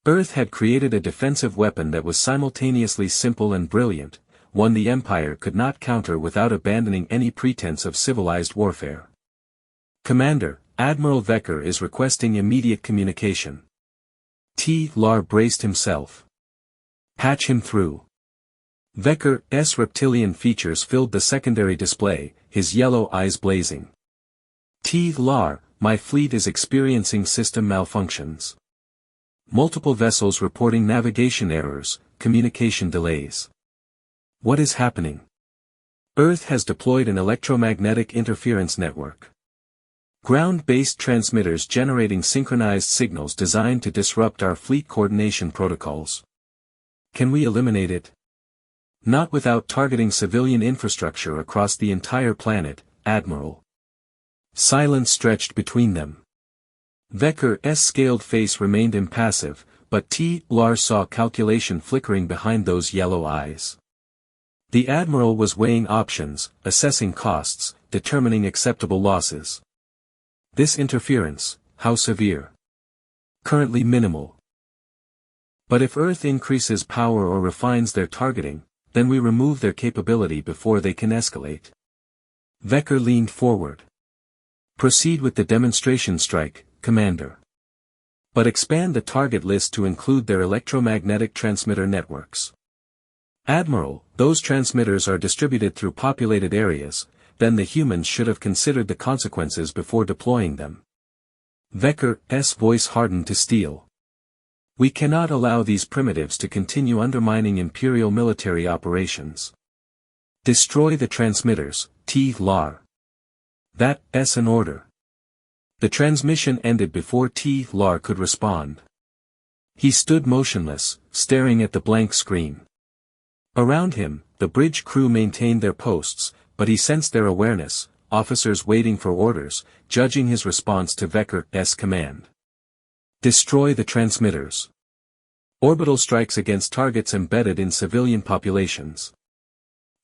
Earth had created a defensive weapon that was simultaneously simple and brilliant, one the Empire could not counter without abandoning any pretense of civilized warfare. Commander, Admiral Vecker is requesting immediate communication. Lar braced himself. Patch him through. Vecker's reptilian features filled the secondary display, his yellow eyes blazing. Lar, my fleet is experiencing system malfunctions. Multiple vessels reporting navigation errors, communication delays. What is happening? Earth has deployed an electromagnetic interference network. Ground-based transmitters generating synchronized signals designed to disrupt our fleet coordination protocols. Can we eliminate it? Not without targeting civilian infrastructure across the entire planet, Admiral. Silence stretched between them. Vecker's scaled face remained impassive, but Lar saw calculation flickering behind those yellow eyes. The Admiral was weighing options, assessing costs, determining acceptable losses. This interference, how severe? Currently minimal. But if Earth increases power or refines their targeting, then we remove their capability before they can escalate. Vecker leaned forward. Proceed with the demonstration strike, Commander. But expand the target list to include their electromagnetic transmitter networks. Admiral, those transmitters are distributed through populated areas, then the humans should have considered the consequences before deploying them. Vecker's voice hardened to steel. We cannot allow these primitives to continue undermining Imperial military operations. Destroy the transmitters, Lar. That's an order. The transmission ended before Lar could respond. He stood motionless, staring at the blank screen. Around him, the bridge crew maintained their posts, but he sensed their awareness, officers waiting for orders, judging his response to Vecker's command. Destroy the transmitters. Orbital strikes against targets embedded in civilian populations.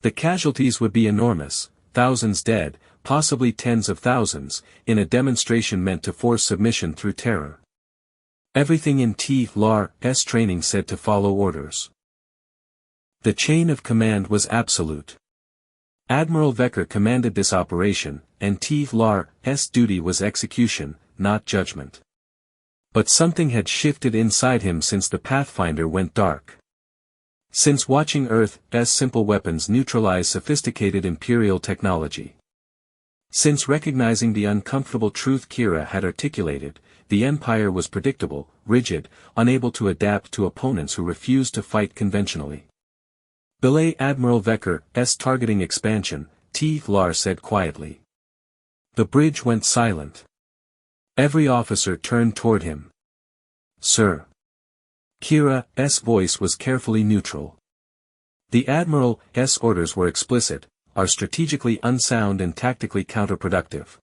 The casualties would be enormous, thousands dead, possibly tens of thousands, in a demonstration meant to force submission through terror. Everything in Lar's training said to follow orders. The chain of command was absolute. Admiral Vecker commanded this operation, and Lar's duty was execution, not judgment. But something had shifted inside him since the Pathfinder went dark. Since watching Earth's simple weapons neutralize sophisticated Imperial technology. Since recognizing the uncomfortable truth Kira had articulated, the Empire was predictable, rigid, unable to adapt to opponents who refused to fight conventionally. Belay Admiral Vecker's targeting expansion, Lar said quietly. The bridge went silent. Every officer turned toward him. Sir. Kira's voice was carefully neutral. The Admiral's orders were explicit, are strategically unsound and tactically counterproductive.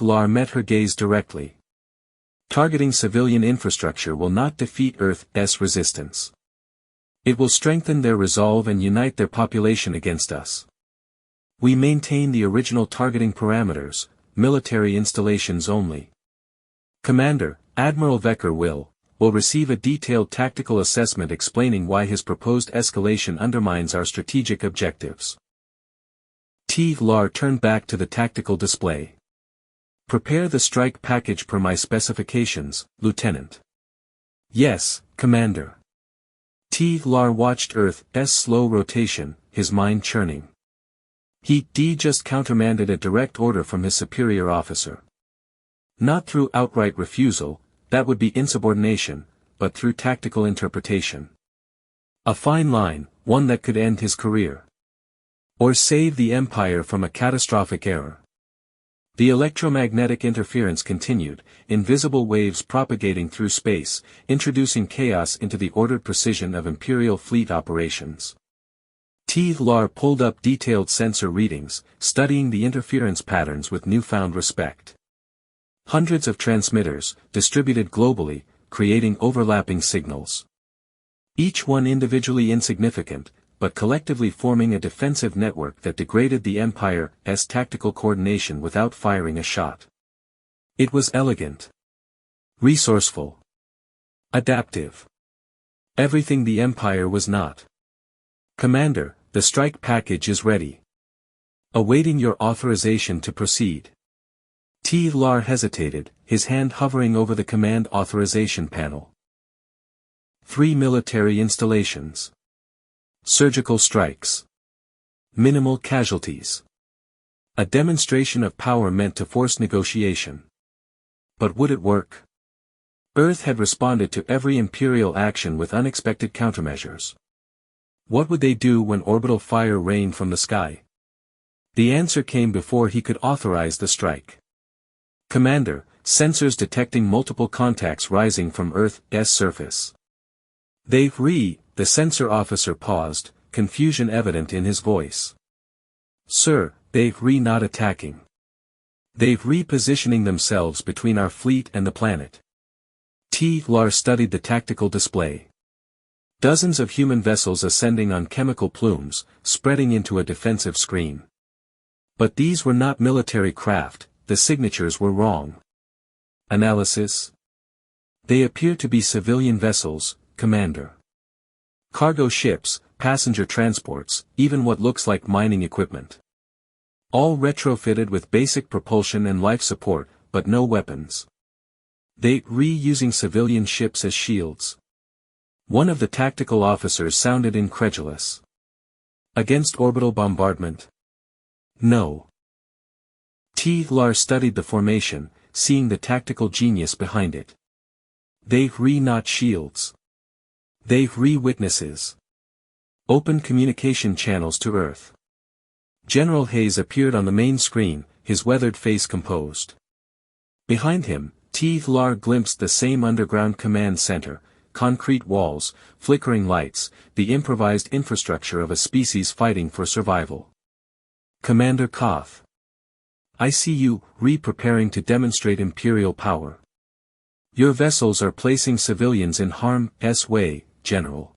Lar met her gaze directly. Targeting civilian infrastructure will not defeat Earth's resistance. It will strengthen their resolve and unite their population against us. We maintain the original targeting parameters, military installations only. Commander, Admiral Vecker will receive a detailed tactical assessment explaining why his proposed escalation undermines our strategic objectives. Lar turned back to the tactical display. Prepare the strike package per my specifications, Lieutenant. Yes, Commander. Lar watched Earth's slow rotation, his mind churning. He just countermanded a direct order from his superior officer. Not through outright refusal, that would be insubordination, but through tactical interpretation. A fine line, one that could end his career. Or save the Empire from a catastrophic error. The electromagnetic interference continued, invisible waves propagating through space, introducing chaos into the ordered precision of Imperial fleet operations. Lar pulled up detailed sensor readings, studying the interference patterns with newfound respect. Hundreds of transmitters, distributed globally, creating overlapping signals. Each one individually insignificant, but collectively forming a defensive network that degraded the Empire's tactical coordination without firing a shot. It was elegant. Resourceful. Adaptive. Everything the Empire was not. Commander, the strike package is ready. Awaiting your authorization to proceed. Lar hesitated, his hand hovering over the command authorization panel. 3 military installations. Surgical strikes. Minimal casualties. A demonstration of power meant to force negotiation. But would it work? Earth had responded to every Imperial action with unexpected countermeasures. What would they do when orbital fire rained from the sky? The answer came before he could authorize the strike. Commander, sensors detecting multiple contacts rising from Earth's surface. The sensor officer paused, confusion evident in his voice. Sir, not attacking. Repositioning themselves between our fleet and the planet. Lar studied the tactical display. Dozens of human vessels ascending on chemical plumes, spreading into a defensive screen. But these were not military craft, the signatures were wrong. Analysis? They appear to be civilian vessels, Commander. Cargo ships, passenger transports, even what looks like mining equipment. All retrofitted with basic propulsion and life support, but no weapons. They using civilian ships as shields. One of the tactical officers sounded incredulous. Against orbital bombardment? No. Lar studied the formation, seeing the tactical genius behind it. They not shields. They witnesses. Open communication channels to Earth. General Hayes appeared on the main screen, his weathered face composed. Behind him, Lar glimpsed the same underground command center, concrete walls, flickering lights, the improvised infrastructure of a species fighting for survival. Commander Koth. I see you, preparing to demonstrate Imperial power. Your vessels are placing civilians in harm's way, General.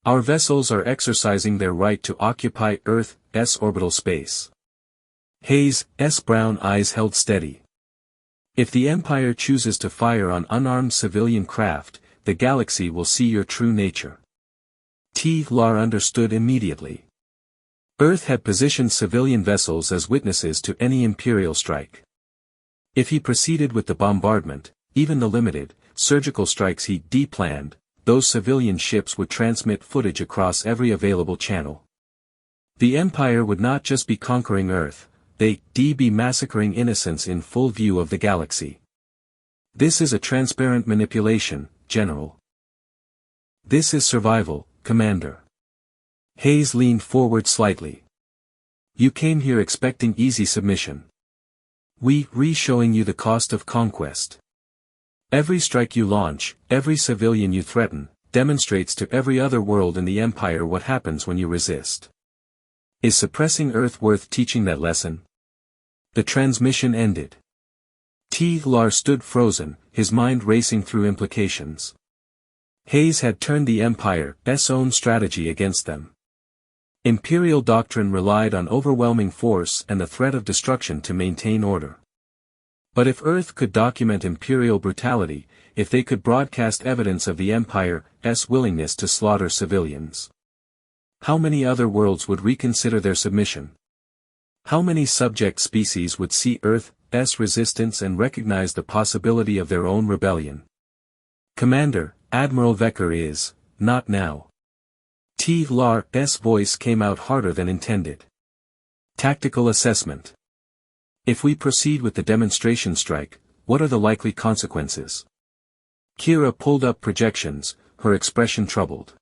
Our vessels are exercising their right to occupy Earth's orbital space. Hayes' brown eyes held steady. If the Empire chooses to fire on unarmed civilian craft, the galaxy will see your true nature. Lar understood immediately. Earth had positioned civilian vessels as witnesses to any Imperial strike. If he proceeded with the bombardment, even the limited, surgical strikes he planned, those civilian ships would transmit footage across every available channel. The Empire would not just be conquering Earth, they'd be massacring innocents in full view of the galaxy. This is a transparent manipulation, General. This is survival, Commander. Hayes leaned forward slightly. You came here expecting easy submission. We showing you the cost of conquest. Every strike you launch, every civilian you threaten, demonstrates to every other world in the Empire what happens when you resist. Is suppressing Earth worth teaching that lesson? The transmission ended. Lar stood frozen, his mind racing through implications. Hayes had turned the Empire's own strategy against them. Imperial doctrine relied on overwhelming force and the threat of destruction to maintain order. But if Earth could document Imperial brutality, if they could broadcast evidence of the Empire's willingness to slaughter civilians, how many other worlds would reconsider their submission? How many subject species would see Earth's resistance and recognize the possibility of their own rebellion? Commander, Admiral Vecker is, not now. Lar's voice came out harder than intended. Tactical assessment. If we proceed with the demonstration strike, what are the likely consequences? Kira pulled up projections, her expression troubled.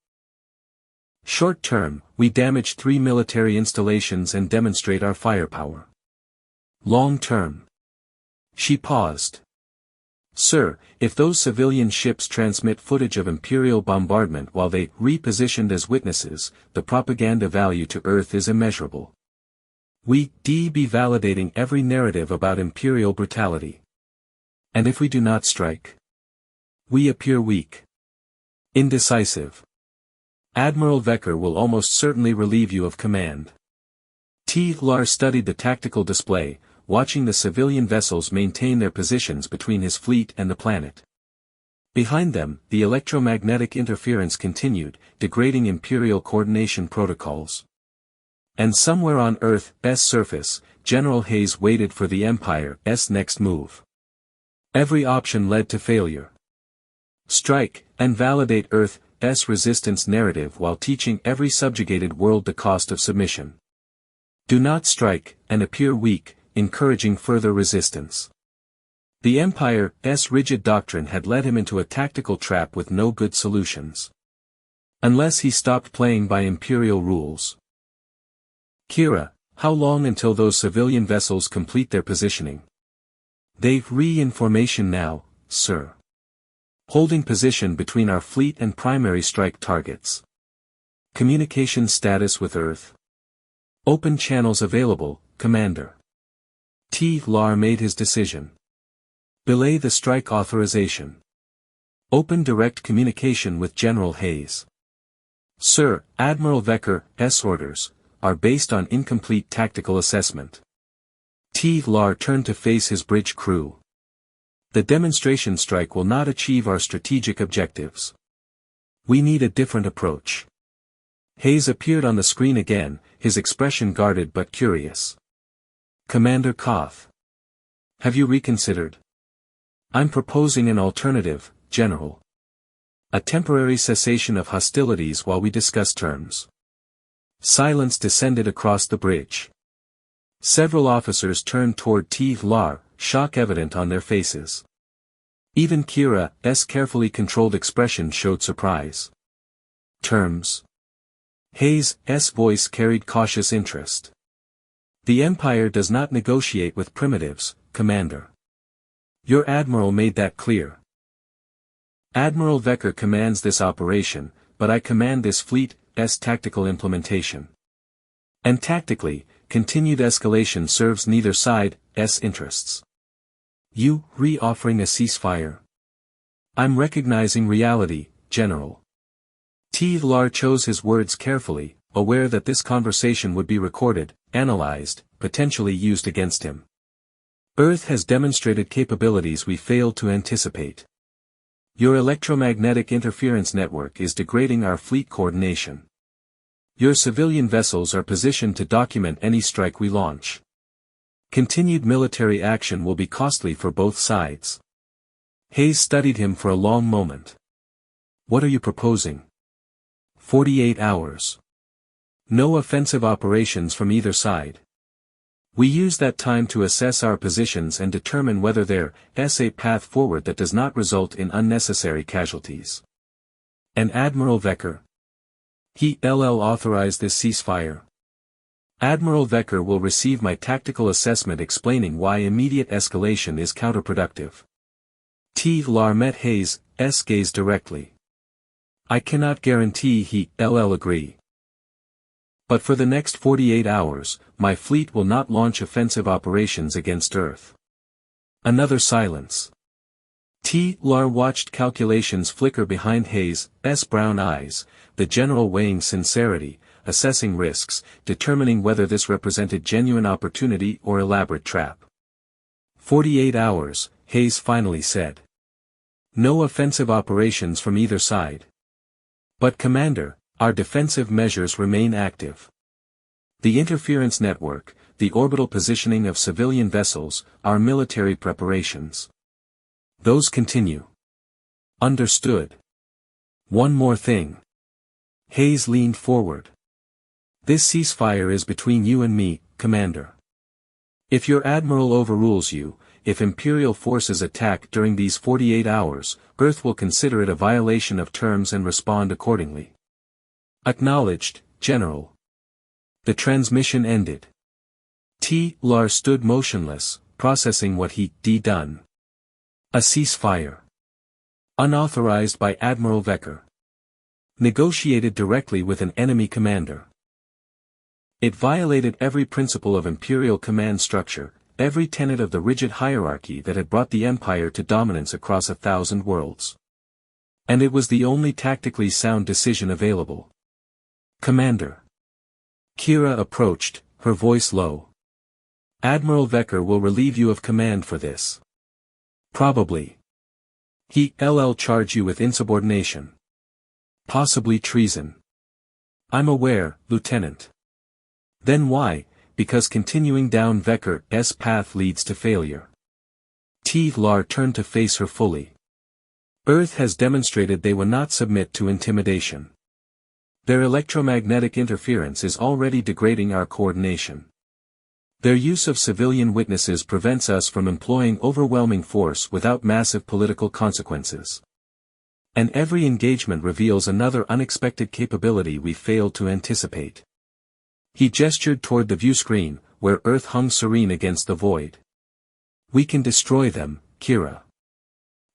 Short term, we damage 3 military installations and demonstrate our firepower. Long term. She paused. Sir, if those civilian ships transmit footage of Imperial bombardment while they repositioned as witnesses, the propaganda value to Earth is immeasurable. We be validating every narrative about Imperial brutality. And if we do not strike? We appear weak. Indecisive. Admiral Vecker will almost certainly relieve you of command. Lar studied the tactical display, watching the civilian vessels maintain their positions between his fleet and the planet. Behind them, the electromagnetic interference continued, degrading Imperial coordination protocols. And somewhere on Earth's surface, General Hayes waited for the Empire's next move. Every option led to failure. Strike, and validate Earth's resistance narrative while teaching every subjugated world the cost of submission. Do not strike, and appear weak, encouraging further resistance. The Empire's rigid doctrine had led him into a tactical trap with no good solutions. Unless he stopped playing by Imperial rules. Kira, how long until those civilian vessels complete their positioning? They've in formation now, sir. Holding position between our fleet and primary strike targets. Communication status with Earth. Open channels available, Commander. Lar made his decision. Belay the strike authorization. Open direct communication with General Hayes. Sir, Admiral Vecker's orders are based on incomplete tactical assessment. Lar turned to face his bridge crew. The demonstration strike will not achieve our strategic objectives. We need a different approach. Hayes appeared on the screen again, his expression guarded but curious. Commander Koth. Have you reconsidered? I'm proposing an alternative, General. A temporary cessation of hostilities while we discuss terms. Silence descended across the bridge. Several officers turned toward Lar, shock evident on their faces. Even Kira's carefully controlled expression showed surprise. Terms. Hayes' voice carried cautious interest. The Empire does not negotiate with primitives, Commander. Your Admiral made that clear. Admiral Vecker commands this operation, but I command this fleet's tactical implementation. And tactically, continued escalation serves neither side's interests. You offering a ceasefire? I'm recognizing reality, General. Lar chose his words carefully, aware that this conversation would be recorded, analyzed, potentially used against him. Earth has demonstrated capabilities we failed to anticipate. Your electromagnetic interference network is degrading our fleet coordination. Your civilian vessels are positioned to document any strike we launch. Continued military action will be costly for both sides. Hayes studied him for a long moment. What are you proposing? 48 hours. No offensive operations from either side. We use that time to assess our positions and determine whether there's a path forward that does not result in unnecessary casualties. And Admiral Vecker? He'll authorize this ceasefire. Admiral Vecker will receive my tactical assessment explaining why immediate escalation is counterproductive. Lar met Hayes' gaze directly. I cannot guarantee he'll agree. But for the next 48 hours, my fleet will not launch offensive operations against Earth. Another silence. Lar watched calculations flicker behind Hayes' brown eyes, the general weighing sincerity, assessing risks, determining whether this represented genuine opportunity or elaborate trap. 48 hours, Hayes finally said. No offensive operations from either side. But Commander, our defensive measures remain active. The interference network, the orbital positioning of civilian vessels, our military preparations. Those continue. Understood. One more thing. Hayes leaned forward. This ceasefire is between you and me, Commander. If your admiral overrules you, if Imperial forces attack during these 48 hours, Earth will consider it a violation of terms and respond accordingly. Acknowledged, General. The transmission ended. Lar stood motionless, processing what he'd done. A ceasefire. Unauthorized by Admiral Vecker. Negotiated directly with an enemy commander. It violated every principle of Imperial command structure, every tenet of the rigid hierarchy that had brought the Empire to dominance across 1,000 worlds. And it was the only tactically sound decision available. Commander. Kira approached, her voice low. Admiral Vecker will relieve you of command for this. Probably. He'll charge you with insubordination. Possibly treason. I'm aware, Lieutenant. Then why? Because continuing down Vecker's path leads to failure. Lar turned to face her fully. Earth has demonstrated they will not submit to intimidation. Their electromagnetic interference is already degrading our coordination. Their use of civilian witnesses prevents us from employing overwhelming force without massive political consequences. And every engagement reveals another unexpected capability we failed to anticipate. He gestured toward the view screen, where Earth hung serene against the void. We can destroy them, Kira.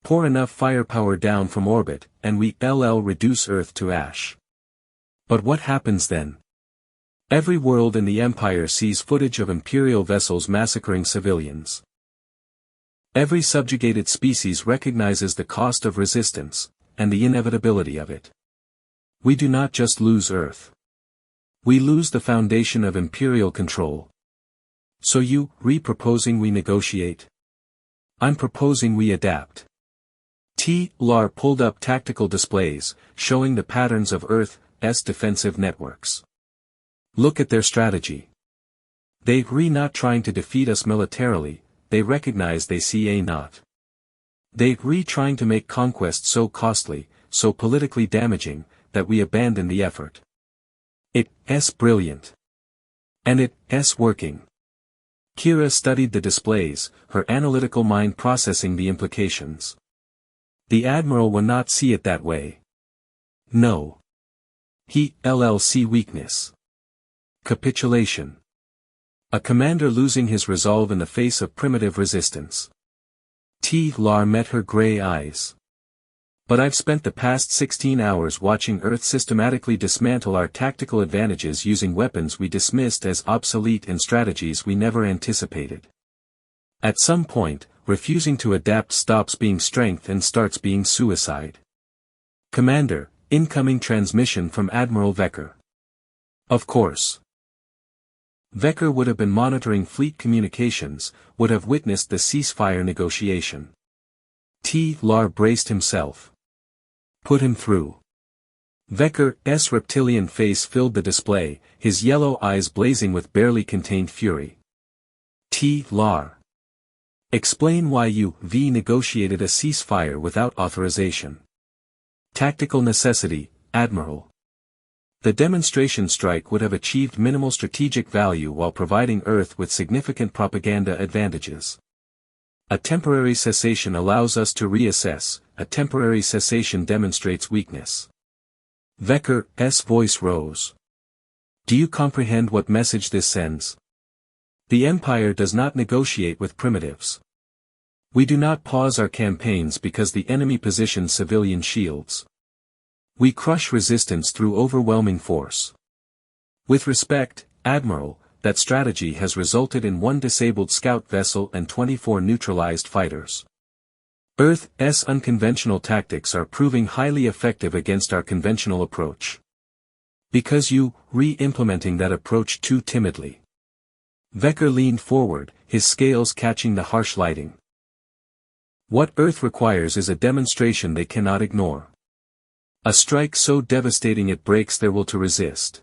Pour enough firepower down from orbit, and we'll reduce Earth to ash. But what happens then? Every world in the Empire sees footage of Imperial vessels massacring civilians. Every subjugated species recognizes the cost of resistance, and the inevitability of it. We do not just lose Earth. We lose the foundation of Imperial control. So you, proposing we negotiate? I'm proposing we adapt. Lar pulled up tactical displays, showing the patterns of Earth's defensive networks. Look at their strategy. They're not trying to defeat us militarily, they recognize they see a not. They're trying to make conquest so costly, so politically damaging, that we abandon the effort. It's brilliant. And it's working. Kira studied the displays, her analytical mind processing the implications. The Admiral will not see it that way. No. He'll see weakness. Capitulation. A commander losing his resolve in the face of primitive resistance. Lar met her gray eyes. But I've spent the past 16 hours watching Earth systematically dismantle our tactical advantages using weapons we dismissed as obsolete and strategies we never anticipated. At some point, refusing to adapt stops being strength and starts being suicide. Commander, incoming transmission from Admiral Vecker. Of course. Vecker would have been monitoring fleet communications, would have witnessed the ceasefire negotiation. Lar braced himself. Put him through. Vecker's reptilian face filled the display, his yellow eyes blazing with barely contained fury. Lar. Explain why you negotiated a ceasefire without authorization. Tactical necessity, Admiral. The demonstration strike would have achieved minimal strategic value while providing Earth with significant propaganda advantages. A temporary cessation allows us to reassess, a temporary cessation demonstrates weakness. Vecker's voice rose. Do you comprehend what message this sends? The Empire does not negotiate with primitives. We do not pause our campaigns because the enemy positions civilian shields. We crush resistance through overwhelming force. With respect, Admiral, that strategy has resulted in 1 disabled scout vessel and 24 neutralized fighters. Earth's unconventional tactics are proving highly effective against our conventional approach. Because you, re-implementing that approach too timidly. Vecker leaned forward, his scales catching the harsh lighting. What Earth requires is a demonstration they cannot ignore. A strike so devastating it breaks their will to resist.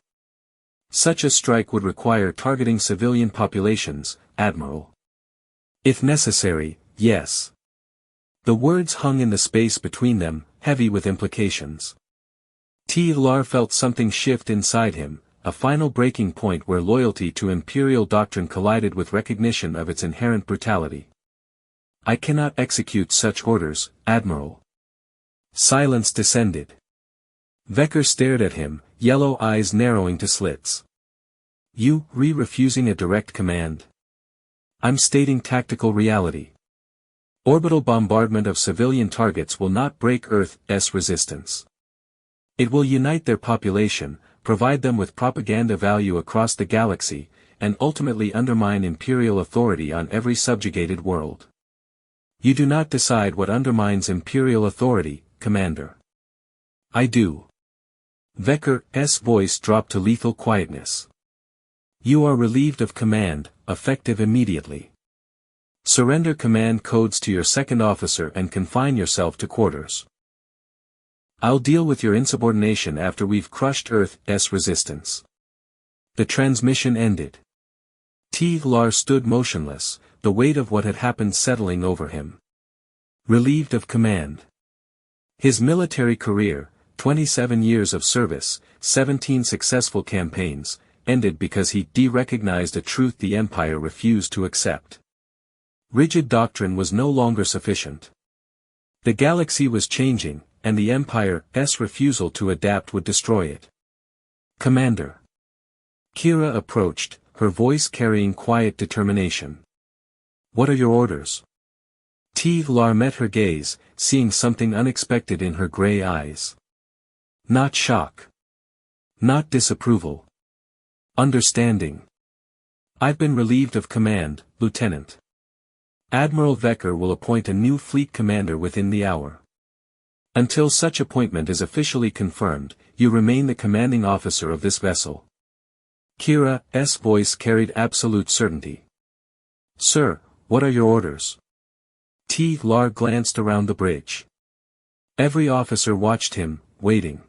Such a strike would require targeting civilian populations, Admiral. If necessary, yes. The words hung in the space between them, heavy with implications. Lar felt something shift inside him, a final breaking point where loyalty to imperial doctrine collided with recognition of its inherent brutality. "I cannot execute such orders, Admiral." Silence descended. Vecker stared at him, yellow eyes narrowing to slits. "You, refusing a direct command?" "I'm stating tactical reality. Orbital bombardment of civilian targets will not break Earth's resistance. It will unite their population, provide them with propaganda value across the galaxy, and ultimately undermine imperial authority on every subjugated world. You do not decide what undermines imperial authority, Commander." "I do." Vecker's voice dropped to lethal quietness. "You are relieved of command, effective immediately. Surrender command codes to your second officer and confine yourself to quarters. I'll deal with your insubordination after we've crushed Earth's resistance." The transmission ended. T-Lar stood motionless, the weight of what had happened settling over him. Relieved of command. His military career, 27 years of service, 17 successful campaigns, ended because he de-recognized a truth the Empire refused to accept. Rigid doctrine was no longer sufficient. The galaxy was changing, and the Empire's refusal to adapt would destroy it. "Commander." Kira approached, her voice carrying quiet determination. "What are your orders?" T-Lar met her gaze, seeing something unexpected in her gray eyes. Not shock. Not disapproval. Understanding. "I've been relieved of command, Lieutenant. Admiral Vecker will appoint a new fleet commander within the hour. Until such appointment is officially confirmed, you remain the commanding officer of this vessel." Kira's voice carried absolute certainty. "Sir, what are your orders?" T-Lar glanced around the bridge. Every officer watched him, waiting.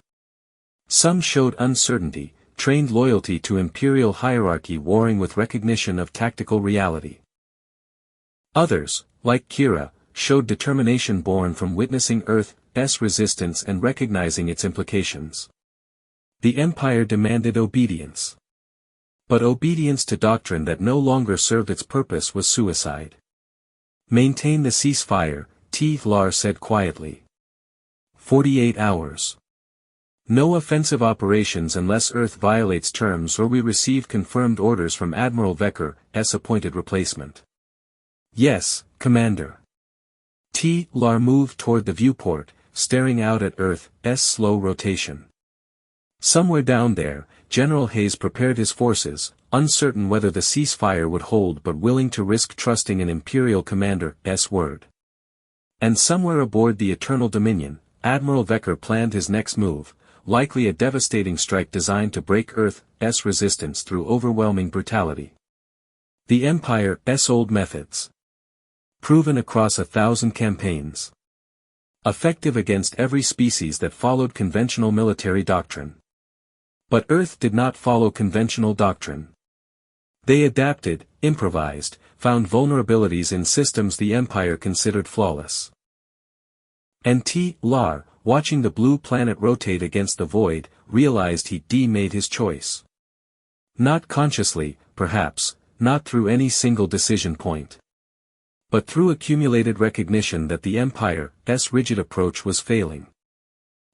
Some showed uncertainty, trained loyalty to imperial hierarchy warring with recognition of tactical reality. Others, like Kira, showed determination born from witnessing Earth's resistance and recognizing its implications. The Empire demanded obedience. But obedience to doctrine that no longer served its purpose was suicide. "Maintain the ceasefire," T-Lar said quietly. 48 hours. "No offensive operations unless Earth violates terms or we receive confirmed orders from Admiral Vecker's appointed replacement." "Yes, Commander." T-Lar moved toward the viewport, staring out at Earth's slow rotation. Somewhere down there, General Hayes prepared his forces, uncertain whether the ceasefire would hold but willing to risk trusting an Imperial commander's word. And somewhere aboard the Eternal Dominion, Admiral Vecker planned his next move, likely a devastating strike designed to break Earth's resistance through overwhelming brutality. The Empire's old methods. Proven across 1,000 campaigns. Effective against every species that followed conventional military doctrine. But Earth did not follow conventional doctrine. They adapted, improvised, found vulnerabilities in systems the Empire considered flawless. And T-Lar, watching the blue planet rotate against the void, realized he'd made his choice. Not consciously, perhaps, not through any single decision point. But through accumulated recognition that the Empire's rigid approach was failing.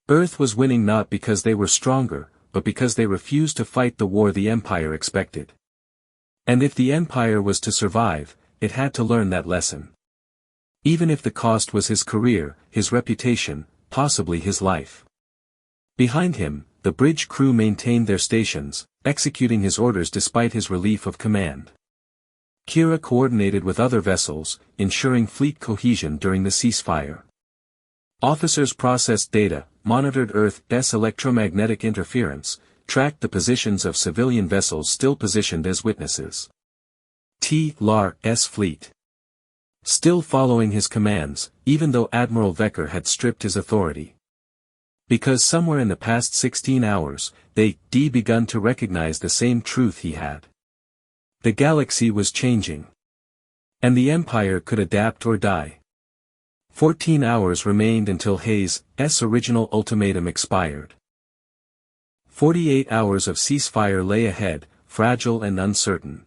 Earth was winning not because they were stronger, but because they refused to fight the war the Empire expected. And if the Empire was to survive, it had to learn that lesson. Even if the cost was his career, his reputation, possibly his life. Behind him, the bridge crew maintained their stations, executing his orders despite his relief of command. Kira coordinated with other vessels, ensuring fleet cohesion during the ceasefire. Officers processed data, monitored Earth's electromagnetic interference, tracked the positions of civilian vessels still positioned as witnesses. T-Lar's fleet. Still following his commands, even though Admiral Vecker had stripped his authority. Because somewhere in the past 16 hours, they'd begun to recognize the same truth he had. The galaxy was changing. And the Empire could adapt or die. 14 hours remained until Hayes' original ultimatum expired. 48 hours of ceasefire lay ahead, fragile and uncertain.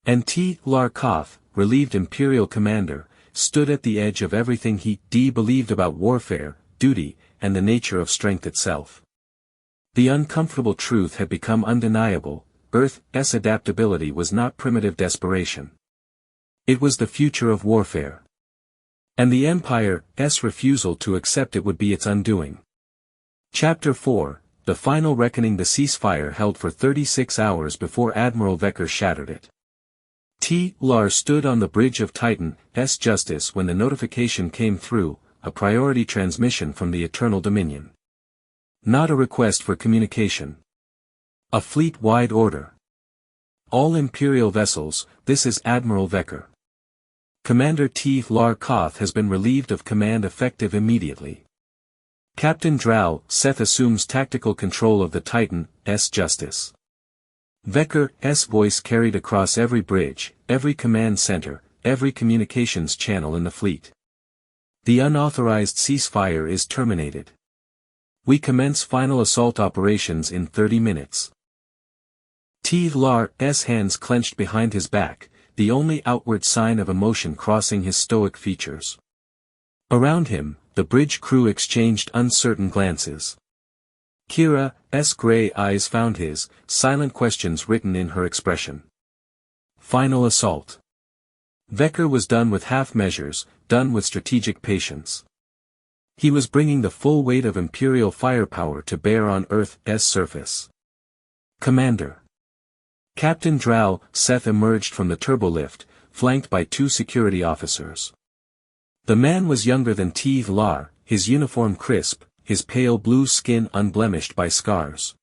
And T-Lar Koth, relieved Imperial commander, stood at the edge of everything he believed about warfare, duty, and the nature of strength itself. The uncomfortable truth had become undeniable: Earth's adaptability was not primitive desperation. It was the future of warfare. And the Empire's refusal to accept it would be its undoing. Chapter 4, The Final Reckoning. The ceasefire held for 36 hours before Admiral Vecker shattered it. T-Lar stood on the bridge of Titan's Justice when the notification came through, a priority transmission from the Eternal Dominion. Not a request for communication. A fleet-wide order. All Imperial vessels, this is Admiral Vecker. Commander T-Lar Koth has been relieved of command effective immediately. Captain Dral Seth assumes tactical control of the Titan's Justice. Vecker's voice carried across every bridge, every command center, every communications channel in the fleet. The unauthorized ceasefire is terminated. We commence final assault operations in 30 minutes. T-Lar's hands clenched behind his back, the only outward sign of emotion crossing his stoic features. Around him, the bridge crew exchanged uncertain glances. Kira's gray eyes found his, silent questions written in her expression. Final assault. Vecker was done with half measures, done with strategic patience. He was bringing the full weight of Imperial firepower to bear on Earth's surface. Commander. Captain Dral Seth emerged from the turbolift, flanked by 2 security officers. The man was younger than T-Lar, his uniform crisp, his pale blue skin unblemished by scars.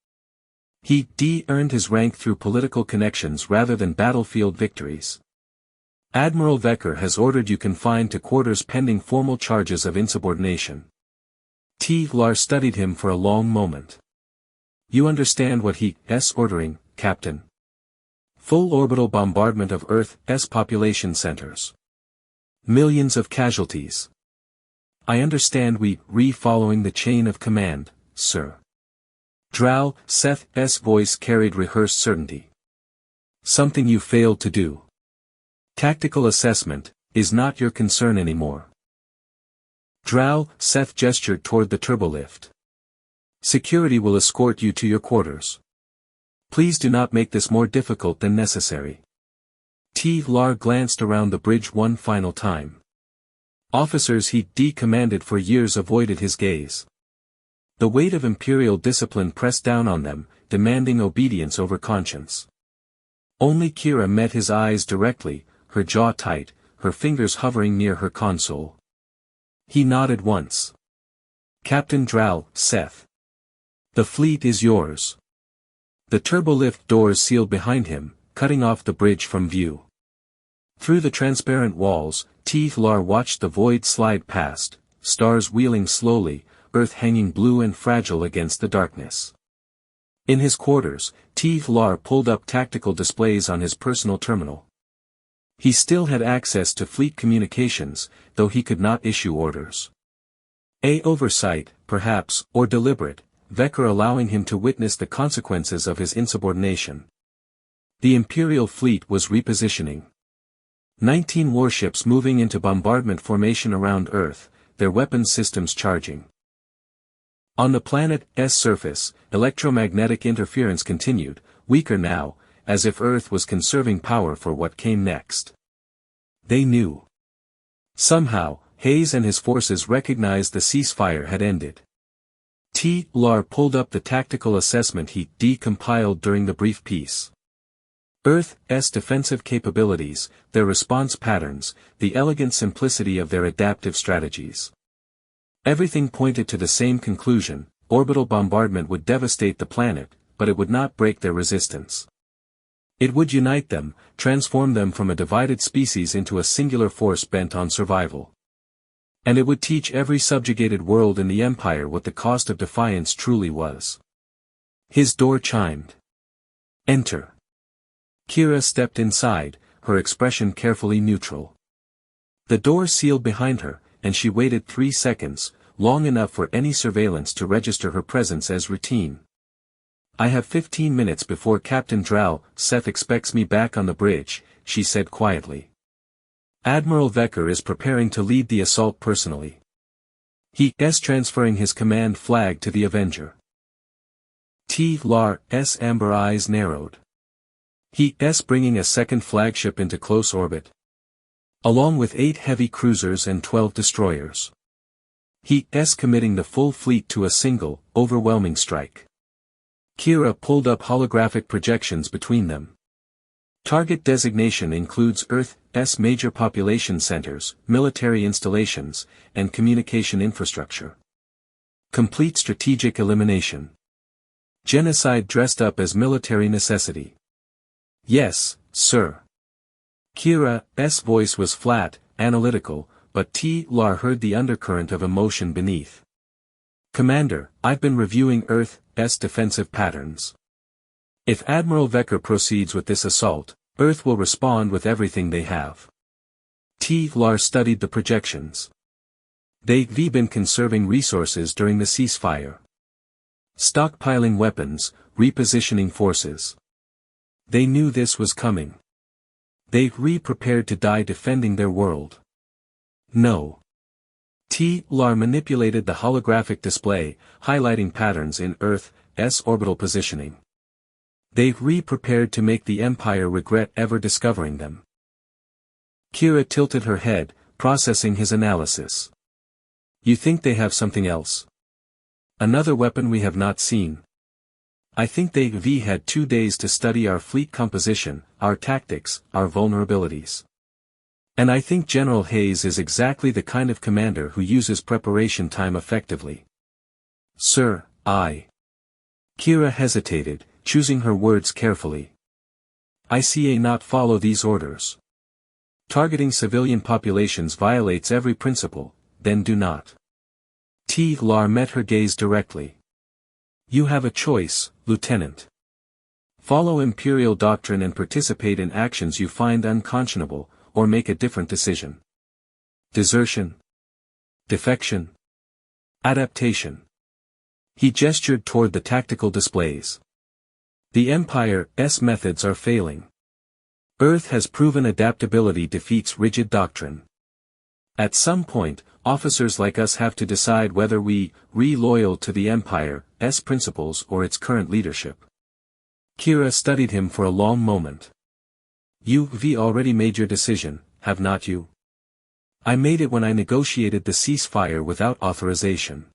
He earned his rank through political connections rather than battlefield victories. Admiral Vecker has ordered you confined to quarters pending formal charges of insubordination. T-Lar studied him for a long moment. You understand what he's ordering, Captain? Full orbital bombardment of Earth's population centers. Millions of casualties. I understand following the chain of command, sir. Dral Seth's voice carried rehearsed certainty. Something you failed to do. Tactical assessment is not your concern anymore. Dral Seth gestured toward the turbolift. Security will escort you to your quarters. Please do not make this more difficult than necessary. T-Lar glanced around the bridge one final time. Officers he commanded for years avoided his gaze. The weight of Imperial discipline pressed down on them, demanding obedience over conscience. Only Kira met his eyes directly, her jaw tight, her fingers hovering near her console. He nodded once. Captain Dral Seth. The fleet is yours. The turbolift doors sealed behind him, cutting off the bridge from view. Through the transparent walls, T-Lar watched the void slide past, stars wheeling slowly, Earth hanging blue and fragile against the darkness. In his quarters, T-Lar pulled up tactical displays on his personal terminal. He still had access to fleet communications, though he could not issue orders. Oversight, perhaps, or deliberate, Vecker allowing him to witness the consequences of his insubordination. The Imperial fleet was repositioning. 19 warships moving into bombardment formation around Earth, their weapons systems charging. On the planet's surface, electromagnetic interference continued, weaker now, as if Earth was conserving power for what came next. They knew. Somehow, Hayes and his forces recognized the ceasefire had ended. T-Lar pulled up the tactical assessment he decompiled during the brief peace. Earth's defensive capabilities, their response patterns, the elegant simplicity of their adaptive strategies. Everything pointed to the same conclusion: orbital bombardment would devastate the planet, but it would not break their resistance. It would unite them, transform them from a divided species into a singular force bent on survival. And it would teach every subjugated world in the Empire what the cost of defiance truly was. His door chimed. Enter. Kira stepped inside, her expression carefully neutral. The door sealed behind her, and she waited 3 seconds, long enough for any surveillance to register her presence as routine. I have 15 minutes before Captain Drow, Seth expects me back on the bridge, she said quietly. Admiral Vecker is preparing to lead the assault personally. He is transferring his command flag to the Avenger. Lar's amber eyes narrowed. He is bringing a second flagship into close orbit, along with 8 heavy cruisers and 12 destroyers. He is committing the full fleet to a single, overwhelming strike. Kira pulled up holographic projections between them. Target designation includes Earth's major population centers, military installations, and communication infrastructure. Complete strategic elimination. Genocide dressed up as military necessity. Yes, sir. Kira's voice was flat, analytical, but Lar heard the undercurrent of emotion beneath. Commander, I've been reviewing Earth's defensive patterns. If Admiral Vecker proceeds with this assault, Earth will respond with everything they have. Lar studied the projections. They've been conserving resources during the ceasefire. Stockpiling weapons, repositioning forces. They knew this was coming. They've prepared to die defending their world. No. Lar manipulated the holographic display, highlighting patterns in Earth's orbital positioning. They've prepared to make the Empire regret ever discovering them. Kira tilted her head, processing his analysis. You think they have something else? Another weapon we have not seen? I think they've had 2 days to study our fleet composition, our tactics, our vulnerabilities. And I think General Hayes is exactly the kind of commander who uses preparation time effectively. Sir, Kira hesitated, choosing her words carefully. I not follow these orders. Targeting civilian populations violates every principle, then do not. Lar met her gaze directly. You have a choice, Lieutenant. Follow Imperial doctrine and participate in actions you find unconscionable, or make a different decision. Desertion. Defection. Adaptation. He gestured toward the tactical displays. The Empire's methods are failing. Earth has proven adaptability defeats rigid doctrine. At some point, officers like us have to decide whether we loyal to the Empire's principles or its current leadership. Kira studied him for a long moment. You've already made your decision, have not you? I made it when I negotiated the ceasefire without authorization.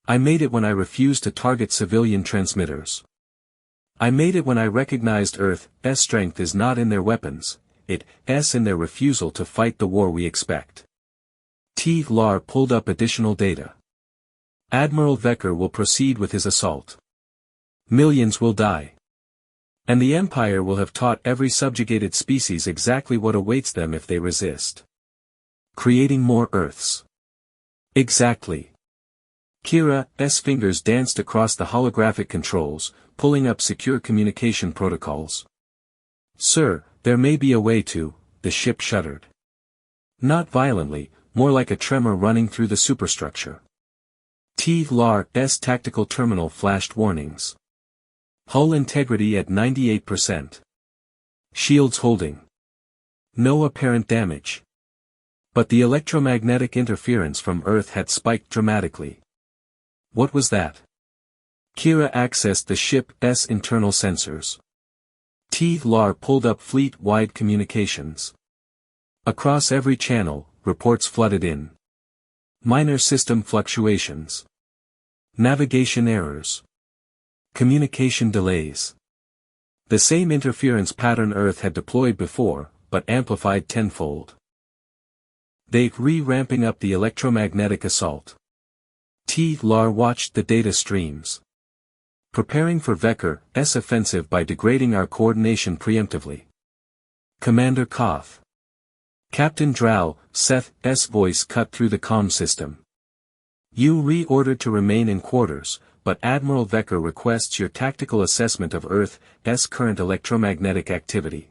I made it when I refused to target civilian transmitters. I made it when I recognized Earth's strength is not in their weapons, it's in their refusal to fight the war we expect. Lar pulled up additional data. Admiral Vecker will proceed with his assault. Millions will die. And the Empire will have taught every subjugated species exactly what awaits them if they resist. Creating more Earths. Exactly. Kira's fingers danced across the holographic controls, pulling up secure communication protocols. Sir, there may be a way to, the ship shuddered. Not violently, more like a tremor running through the superstructure. Lar's tactical terminal flashed warnings. Hull integrity at 98%. Shields holding. No apparent damage. But the electromagnetic interference from Earth had spiked dramatically. What was that? Kira accessed the ship's internal sensors. Lar pulled up fleet-wide communications. Across every channel, reports flooded in. Minor system fluctuations. Navigation errors. Communication delays. The same interference pattern Earth had deployed before, but amplified tenfold. They're ramping up the electromagnetic assault. Lar watched the data streams. Preparing for Vecker's offensive by degrading our coordination preemptively. Commander Koth. Captain Drow, Seth's voice cut through the comm system. You reordered to remain in quarters, but Admiral Vecker requests your tactical assessment of Earth's current electromagnetic activity.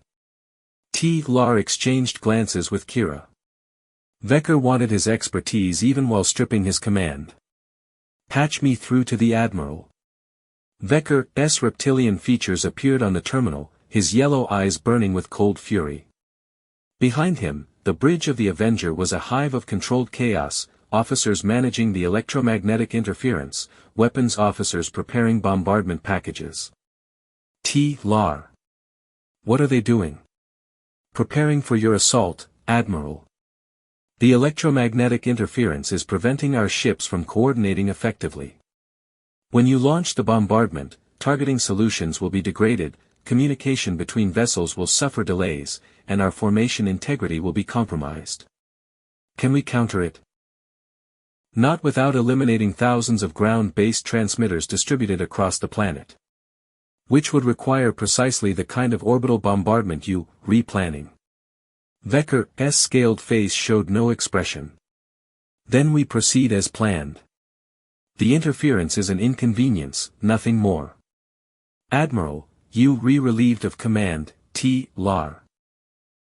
Lar exchanged glances with Kira. Vecker wanted his expertise even while stripping his command. Patch me through to the Admiral. Vecker's reptilian features appeared on the terminal, his yellow eyes burning with cold fury. Behind him, the bridge of the Avenger was a hive of controlled chaos, officers managing the electromagnetic interference, weapons officers preparing bombardment packages. Lar. What are they doing? Preparing for your assault, Admiral. The electromagnetic interference is preventing our ships from coordinating effectively. When you launch the bombardment, targeting solutions will be degraded, communication between vessels will suffer delays, and our formation integrity will be compromised. Can we counter it? Not without eliminating thousands of ground-based transmitters distributed across the planet. Which would require precisely the kind of orbital bombardment you replanning. Vecker's scaled face showed no expression. Then we proceed as planned. The interference is an inconvenience, nothing more. Admiral, you relieved of command, Lar.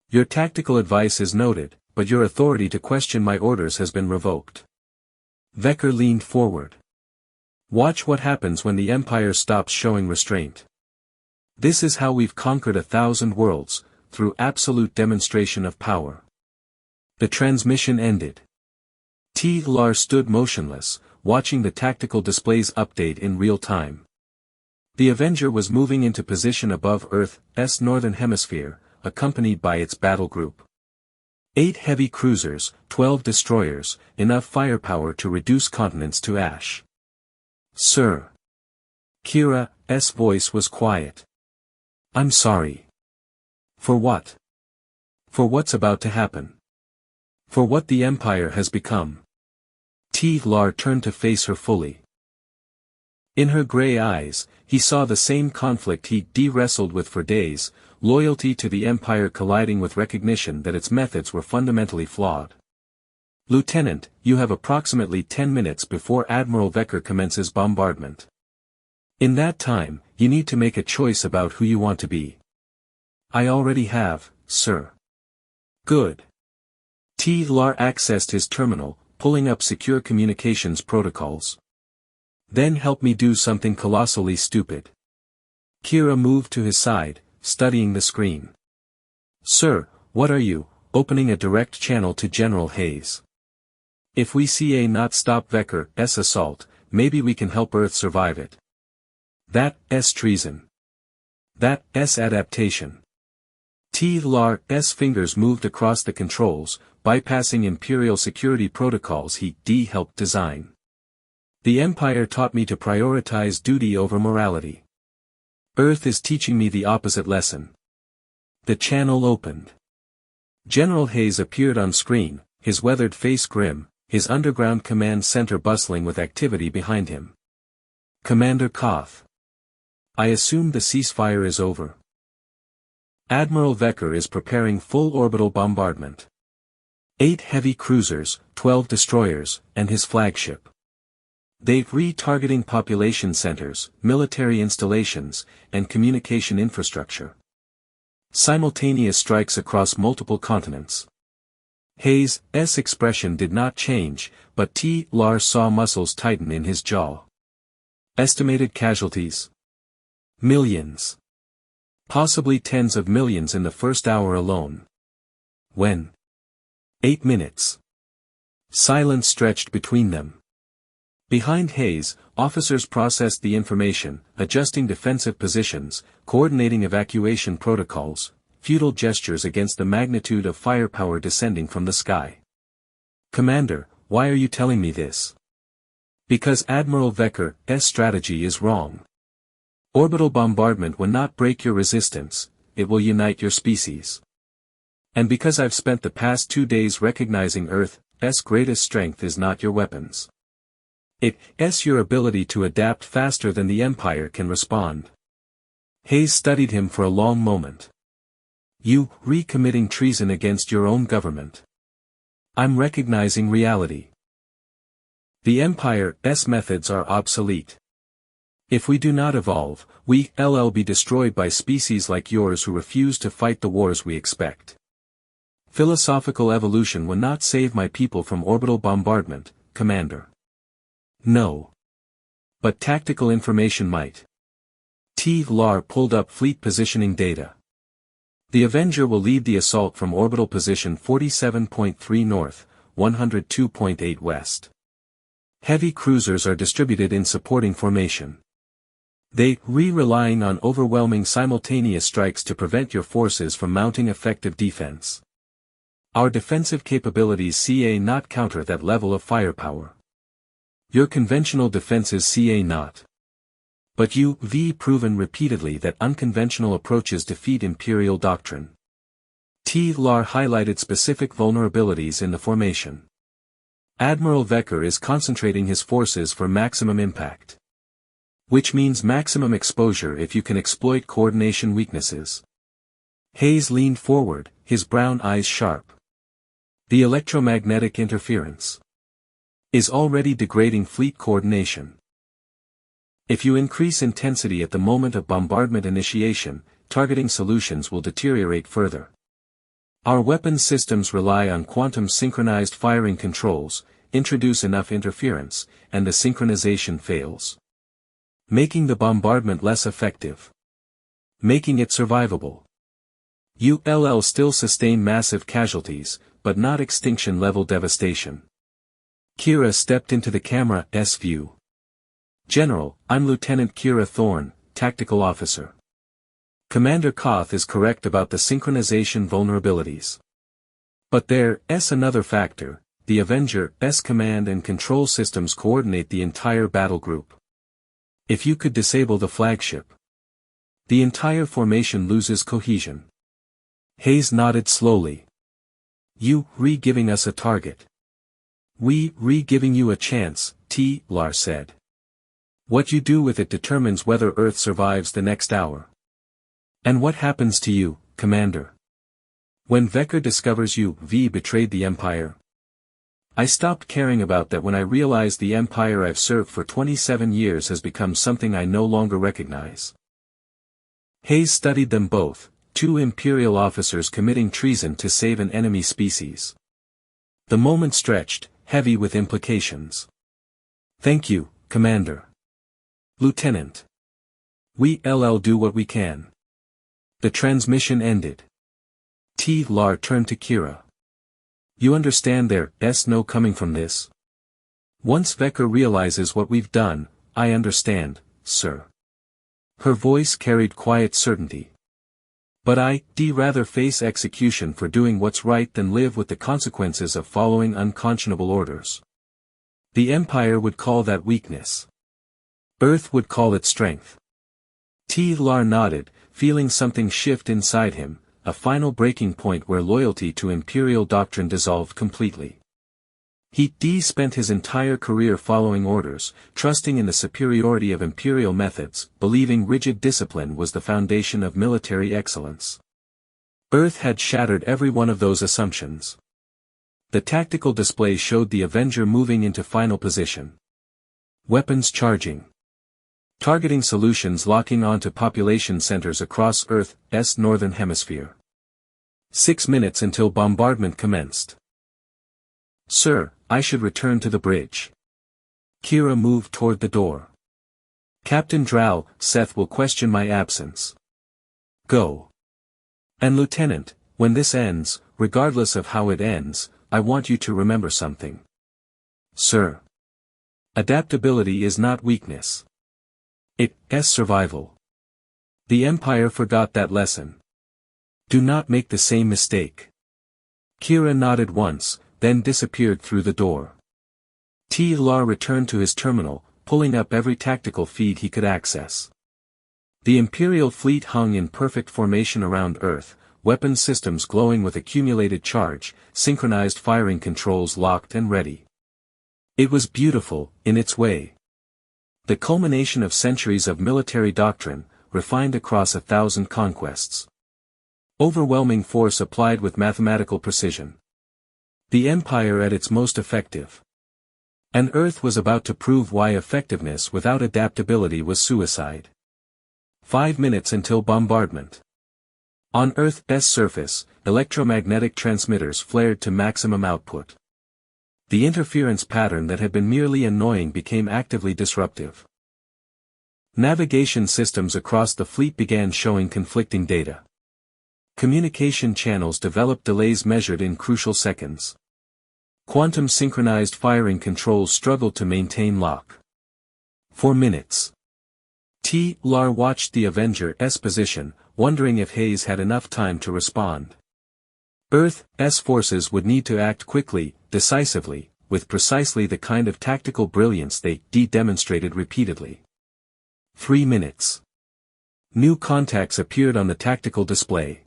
Your tactical advice is noted, but your authority to question my orders has been revoked. Vecker leaned forward. Watch what happens when the Empire stops showing restraint. This is how we've conquered 1,000 worlds, through absolute demonstration of power. The transmission ended. Lar stood motionless, watching the tactical displays update in real time. The Avenger was moving into position above Earth's northern hemisphere, accompanied by its battle group. 8 heavy cruisers, 12 destroyers, enough firepower to reduce continents to ash. Sir. Kira's voice was quiet. I'm sorry. For what? For what's about to happen. For what the Empire has become. Lar turned to face her fully. In her grey eyes, he saw the same conflict he'd wrestled with for days, loyalty to the Empire colliding with recognition that its methods were fundamentally flawed. Lieutenant, you have approximately 10 minutes before Admiral Vecker commences bombardment. In that time, you need to make a choice about who you want to be. I already have, sir. Good. Lar accessed his terminal, pulling up secure communications protocols. Then help me do something colossally stupid. Kira moved to his side, studying the screen. Sir, what are you, opening a direct channel to General Hayes? If we not stop Vecker's assault, maybe we can help Earth survive it. That's treason. That's adaptation. Lar's fingers moved across the controls, bypassing Imperial security protocols he helped design. The Empire taught me to prioritize duty over morality. Earth is teaching me the opposite lesson. The channel opened. General Hayes appeared on screen, his weathered face grim, his underground command center bustling with activity behind him. Commander Koth. I assume the ceasefire is over. Admiral Vecker is preparing full orbital bombardment. 8 heavy cruisers, 12 destroyers, and his flagship. They're retargeting population centers, military installations, and communication infrastructure. Simultaneous strikes across multiple continents. Hayes' expression did not change, but Lar saw muscles tighten in his jaw. Estimated casualties? Millions. Possibly tens of millions in the first hour alone. When? 8 minutes. Silence stretched between them. Behind Hayes, officers processed the information, adjusting defensive positions, coordinating evacuation protocols, futile gestures against the magnitude of firepower descending from the sky. Commander, why are you telling me this? Because Admiral Vecker's strategy is wrong. Orbital bombardment will not break your resistance, it will unite your species. And because I've spent the past 2 days recognizing Earth's greatest strength is not your weapons. It's your ability to adapt faster than the Empire can respond. Hayes studied him for a long moment. You recommitting treason against your own government. I'm recognizing reality. The Empire's methods are obsolete. If we do not evolve, we'll be destroyed by species like yours who refuse to fight the wars we expect. Philosophical evolution will not save my people from orbital bombardment, Commander. No. But tactical information might. T-LAR pulled up fleet positioning data. The Avenger will lead the assault from orbital position 47.3 north, 102.8 west. Heavy cruisers are distributed in supporting formation. They relying on overwhelming simultaneous strikes to prevent your forces from mounting effective defense. Our defensive capabilities CA not counter that level of firepower. Your conventional defenses CA not. But you've proven repeatedly that unconventional approaches defeat imperial doctrine. T-LAR highlighted specific vulnerabilities in the formation. Admiral Vecker is concentrating his forces for maximum impact. Which means maximum exposure if you can exploit coordination weaknesses. Hayes leaned forward, his brown eyes sharp. The electromagnetic interference is already degrading fleet coordination. If you increase intensity at the moment of bombardment initiation, targeting solutions will deteriorate further. Our weapons systems rely on quantum synchronized firing controls, introduce enough interference, and the synchronization fails. Making the bombardment less effective. Making it survivable. ULL still sustain massive casualties, but not extinction-level devastation. Kira stepped into the camera's view. General, I'm Lieutenant Kira Thorne, Tactical Officer. Commander Koth is correct about the synchronization vulnerabilities. But there's another factor, the Avenger's command and control systems coordinate the entire battle group. If you could disable the flagship, the entire formation loses cohesion. Hayes nodded slowly. You giving us a target. We giving you a chance, T-LAR said. What you do with it determines whether Earth survives the next hour. And what happens to you, Commander? When Vecker discovers you betrayed the Empire? I stopped caring about that when I realized the Empire I've served for 27 years has become something I no longer recognize. Hayes studied them both, two Imperial officers committing treason to save an enemy species. The moment stretched, heavy with implications. Thank you, Commander. Lieutenant. We'll do what we can. The transmission ended. T-LAR turned to Kira. You understand there's no coming from this? Once Vecker realizes what we've done, I understand, sir. Her voice carried quiet certainty. But I'd rather face execution for doing what's right than live with the consequences of following unconscionable orders. The Empire would call that weakness. Earth would call it strength. T-LAR nodded, feeling something shift inside him, a final breaking point where loyalty to Imperial doctrine dissolved completely. He spent his entire career following orders, trusting in the superiority of Imperial methods, believing rigid discipline was the foundation of military excellence. Earth had shattered every one of those assumptions. The tactical display showed the Avenger moving into final position. Weapons charging. Targeting solutions locking onto population centers across Earth's northern hemisphere. 6 minutes until bombardment commenced. Sir, I should return to the bridge. Kira moved toward the door. Captain Drow, Seth will question my absence. Go. And Lieutenant, when this ends, regardless of how it ends, I want you to remember something. Sir. Adaptability is not weakness. It's survival. The Empire forgot that lesson. Do not make the same mistake. Kira nodded once, then disappeared through the door. T-LAR returned to his terminal, pulling up every tactical feed he could access. The Imperial fleet hung in perfect formation around Earth, weapon systems glowing with accumulated charge, synchronized firing controls locked and ready. It was beautiful, in its way. The culmination of centuries of military doctrine, refined across 1,000 conquests. Overwhelming force applied with mathematical precision. The Empire at its most effective. And Earth was about to prove why effectiveness without adaptability was suicide. 5 minutes until bombardment. On Earth's surface, electromagnetic transmitters flared to maximum output. The interference pattern that had been merely annoying became actively disruptive. Navigation systems across the fleet began showing conflicting data. Communication channels developed delays measured in crucial seconds. Quantum synchronized firing controls struggled to maintain lock. For minutes. Lar watched the Avenger's position, wondering if Hayes had enough time to respond. Earth's forces would need to act quickly, decisively, with precisely the kind of tactical brilliance they demonstrated repeatedly. 3 minutes. New contacts appeared on the tactical display.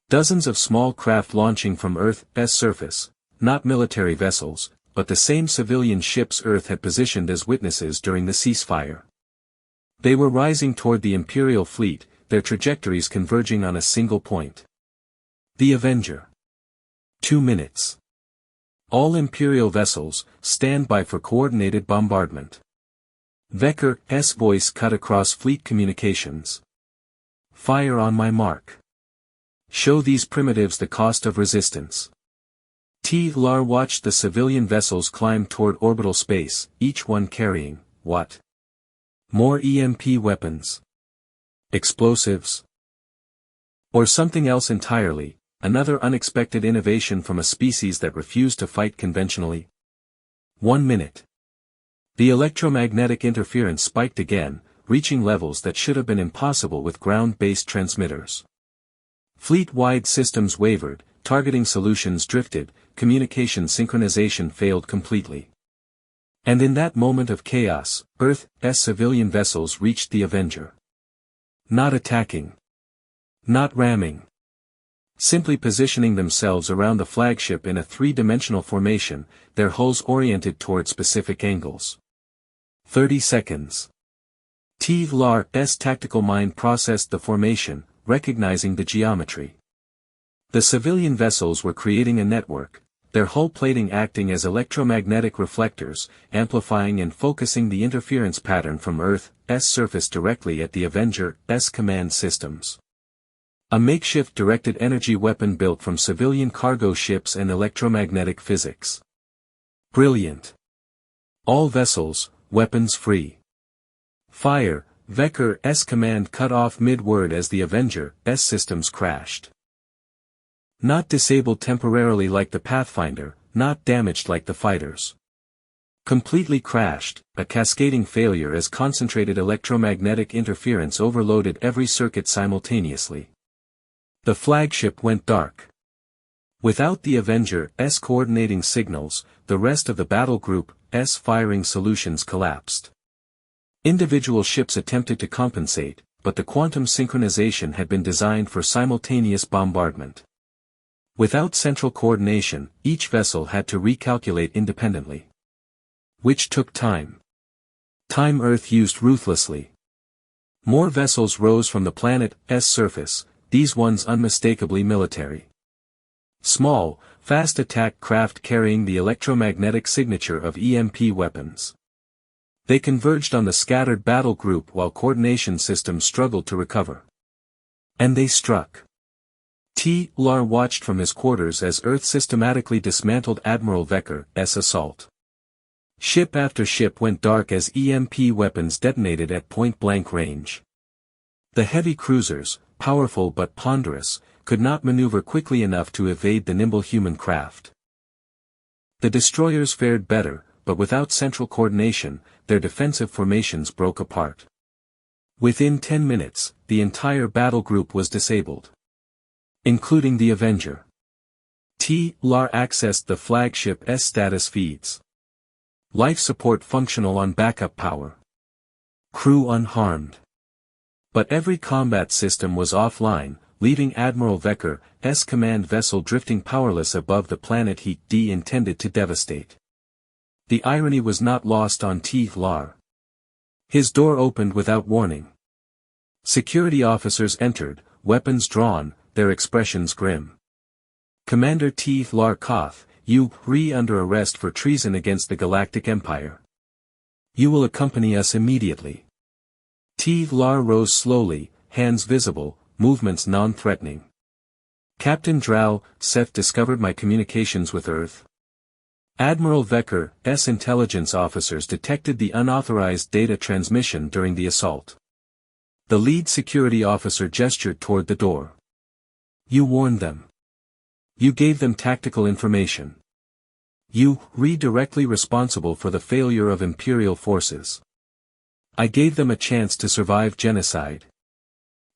Dozens of small craft launching from Earth's surface, not military vessels, but the same civilian ships Earth had positioned as witnesses during the ceasefire. They were rising toward the Imperial fleet, their trajectories converging on a single point. The Avenger. 2 minutes. All Imperial vessels, stand by for coordinated bombardment. Vecker's voice cut across fleet communications. Fire on my mark. Show these primitives the cost of resistance. Lar watched the civilian vessels climb toward orbital space, each one carrying, what? More EMP weapons. Explosives. Or something else entirely, another unexpected innovation from a species that refused to fight conventionally. 1 minute. The electromagnetic interference spiked again, reaching levels that should have been impossible with ground-based transmitters. Fleet-wide systems wavered, targeting solutions drifted, communication synchronization failed completely. And in that moment of chaos, Earth's civilian vessels reached the Avenger. Not attacking. Not ramming. Simply positioning themselves around the flagship in a three-dimensional formation, their hulls oriented toward specific angles. 30 seconds. Lar's tactical mind processed the formation, recognizing the geometry. The civilian vessels were creating a network, their hull plating acting as electromagnetic reflectors, amplifying and focusing the interference pattern from Earth's surface directly at the Avenger's command systems. A makeshift directed energy weapon built from civilian cargo ships and electromagnetic physics. Brilliant. All vessels, weapons free. Fire, Vecker's command cut off mid-word as the Avenger's systems crashed. Not disabled temporarily like the Pathfinder, not damaged like the fighters. Completely crashed, a cascading failure as concentrated electromagnetic interference overloaded every circuit simultaneously. The flagship went dark. Without the Avenger's coordinating signals, the rest of the battle group's firing solutions collapsed. Individual ships attempted to compensate, but the quantum synchronization had been designed for simultaneous bombardment. Without central coordination, each vessel had to recalculate independently. Which took time. Time Earth used ruthlessly. More vessels rose from the planet's surface, these ones unmistakably military. Small, fast attack craft carrying the electromagnetic signature of EMP weapons. They converged on the scattered battle group while coordination systems struggled to recover. And they struck. Lar watched from his quarters as Earth systematically dismantled Admiral Vecker's assault. Ship after ship went dark as EMP weapons detonated at point-blank range. The heavy cruisers, powerful but ponderous, could not maneuver quickly enough to evade the nimble human craft. The destroyers fared better, but without central coordination, their defensive formations broke apart. Within 10 minutes, the entire battle group was disabled. Including the Avenger. Lar accessed the flagship's status feeds. Life support functional on backup power. Crew unharmed. But every combat system was offline, leaving Admiral Vecker's command vessel drifting powerless above the planet he intended to devastate. The irony was not lost on Lar. His door opened without warning. Security officers entered, weapons drawn, their expressions grim. Commander Lar Koth, you under arrest for treason against the Galactic Empire. You will accompany us immediately. Lar rose slowly, hands visible, movements non-threatening. Captain Drow, Seth discovered my communications with Earth. Admiral Vecker's intelligence officers detected the unauthorized data transmission during the assault. The lead security officer gestured toward the door. You warned them. You gave them tactical information. You were directly responsible for the failure of Imperial forces. I gave them a chance to survive genocide.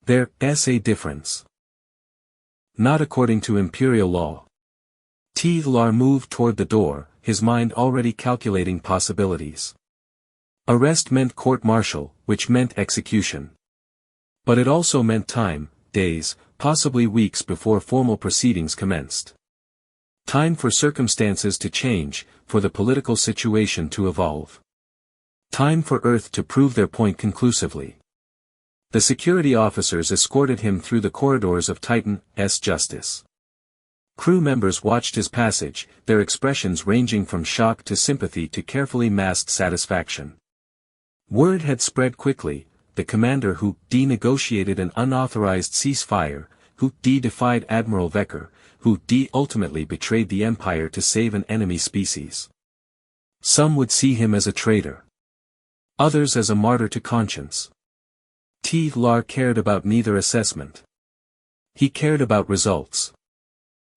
There's a difference. Not according to Imperial law. T'Lar moved toward the door, his mind already calculating possibilities. Arrest meant court-martial, which meant execution. But it also meant time, days, possibly weeks before formal proceedings commenced. Time for circumstances to change, for the political situation to evolve. Time for Earth to prove their point conclusively. The security officers escorted him through the corridors of Titan's Justice. Crew members watched his passage, their expressions ranging from shock to sympathy to carefully masked satisfaction. Word had spread quickly, the commander who negotiated an unauthorized ceasefire, who defied Admiral Vecker, who ultimately betrayed the Empire to save an enemy species. Some would see him as a traitor. Others as a martyr to conscience. T'Lar cared about neither assessment. He cared about results.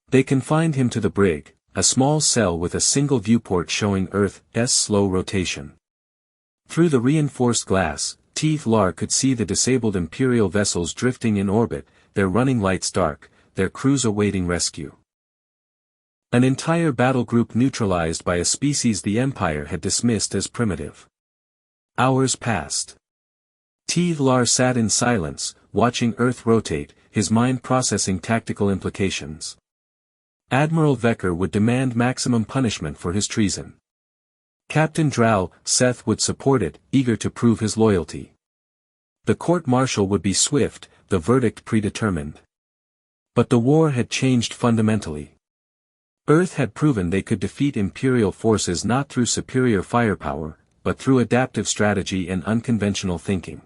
They confined him to the brig, a small cell with a single viewport showing Earth's slow rotation. Through the reinforced glass, T'Lar could see the disabled Imperial vessels drifting in orbit, their running lights dark, their crews awaiting rescue. An entire battle group neutralized by a species the Empire had dismissed as primitive. Hours passed. T'Lar sat in silence, watching Earth rotate, his mind processing tactical implications. Admiral Vecker would demand maximum punishment for his treason. Captain Drow, Seth would support it, eager to prove his loyalty. The court-martial would be swift, the verdict predetermined. But the war had changed fundamentally. Earth had proven they could defeat Imperial forces not through superior firepower, but through adaptive strategy and unconventional thinking.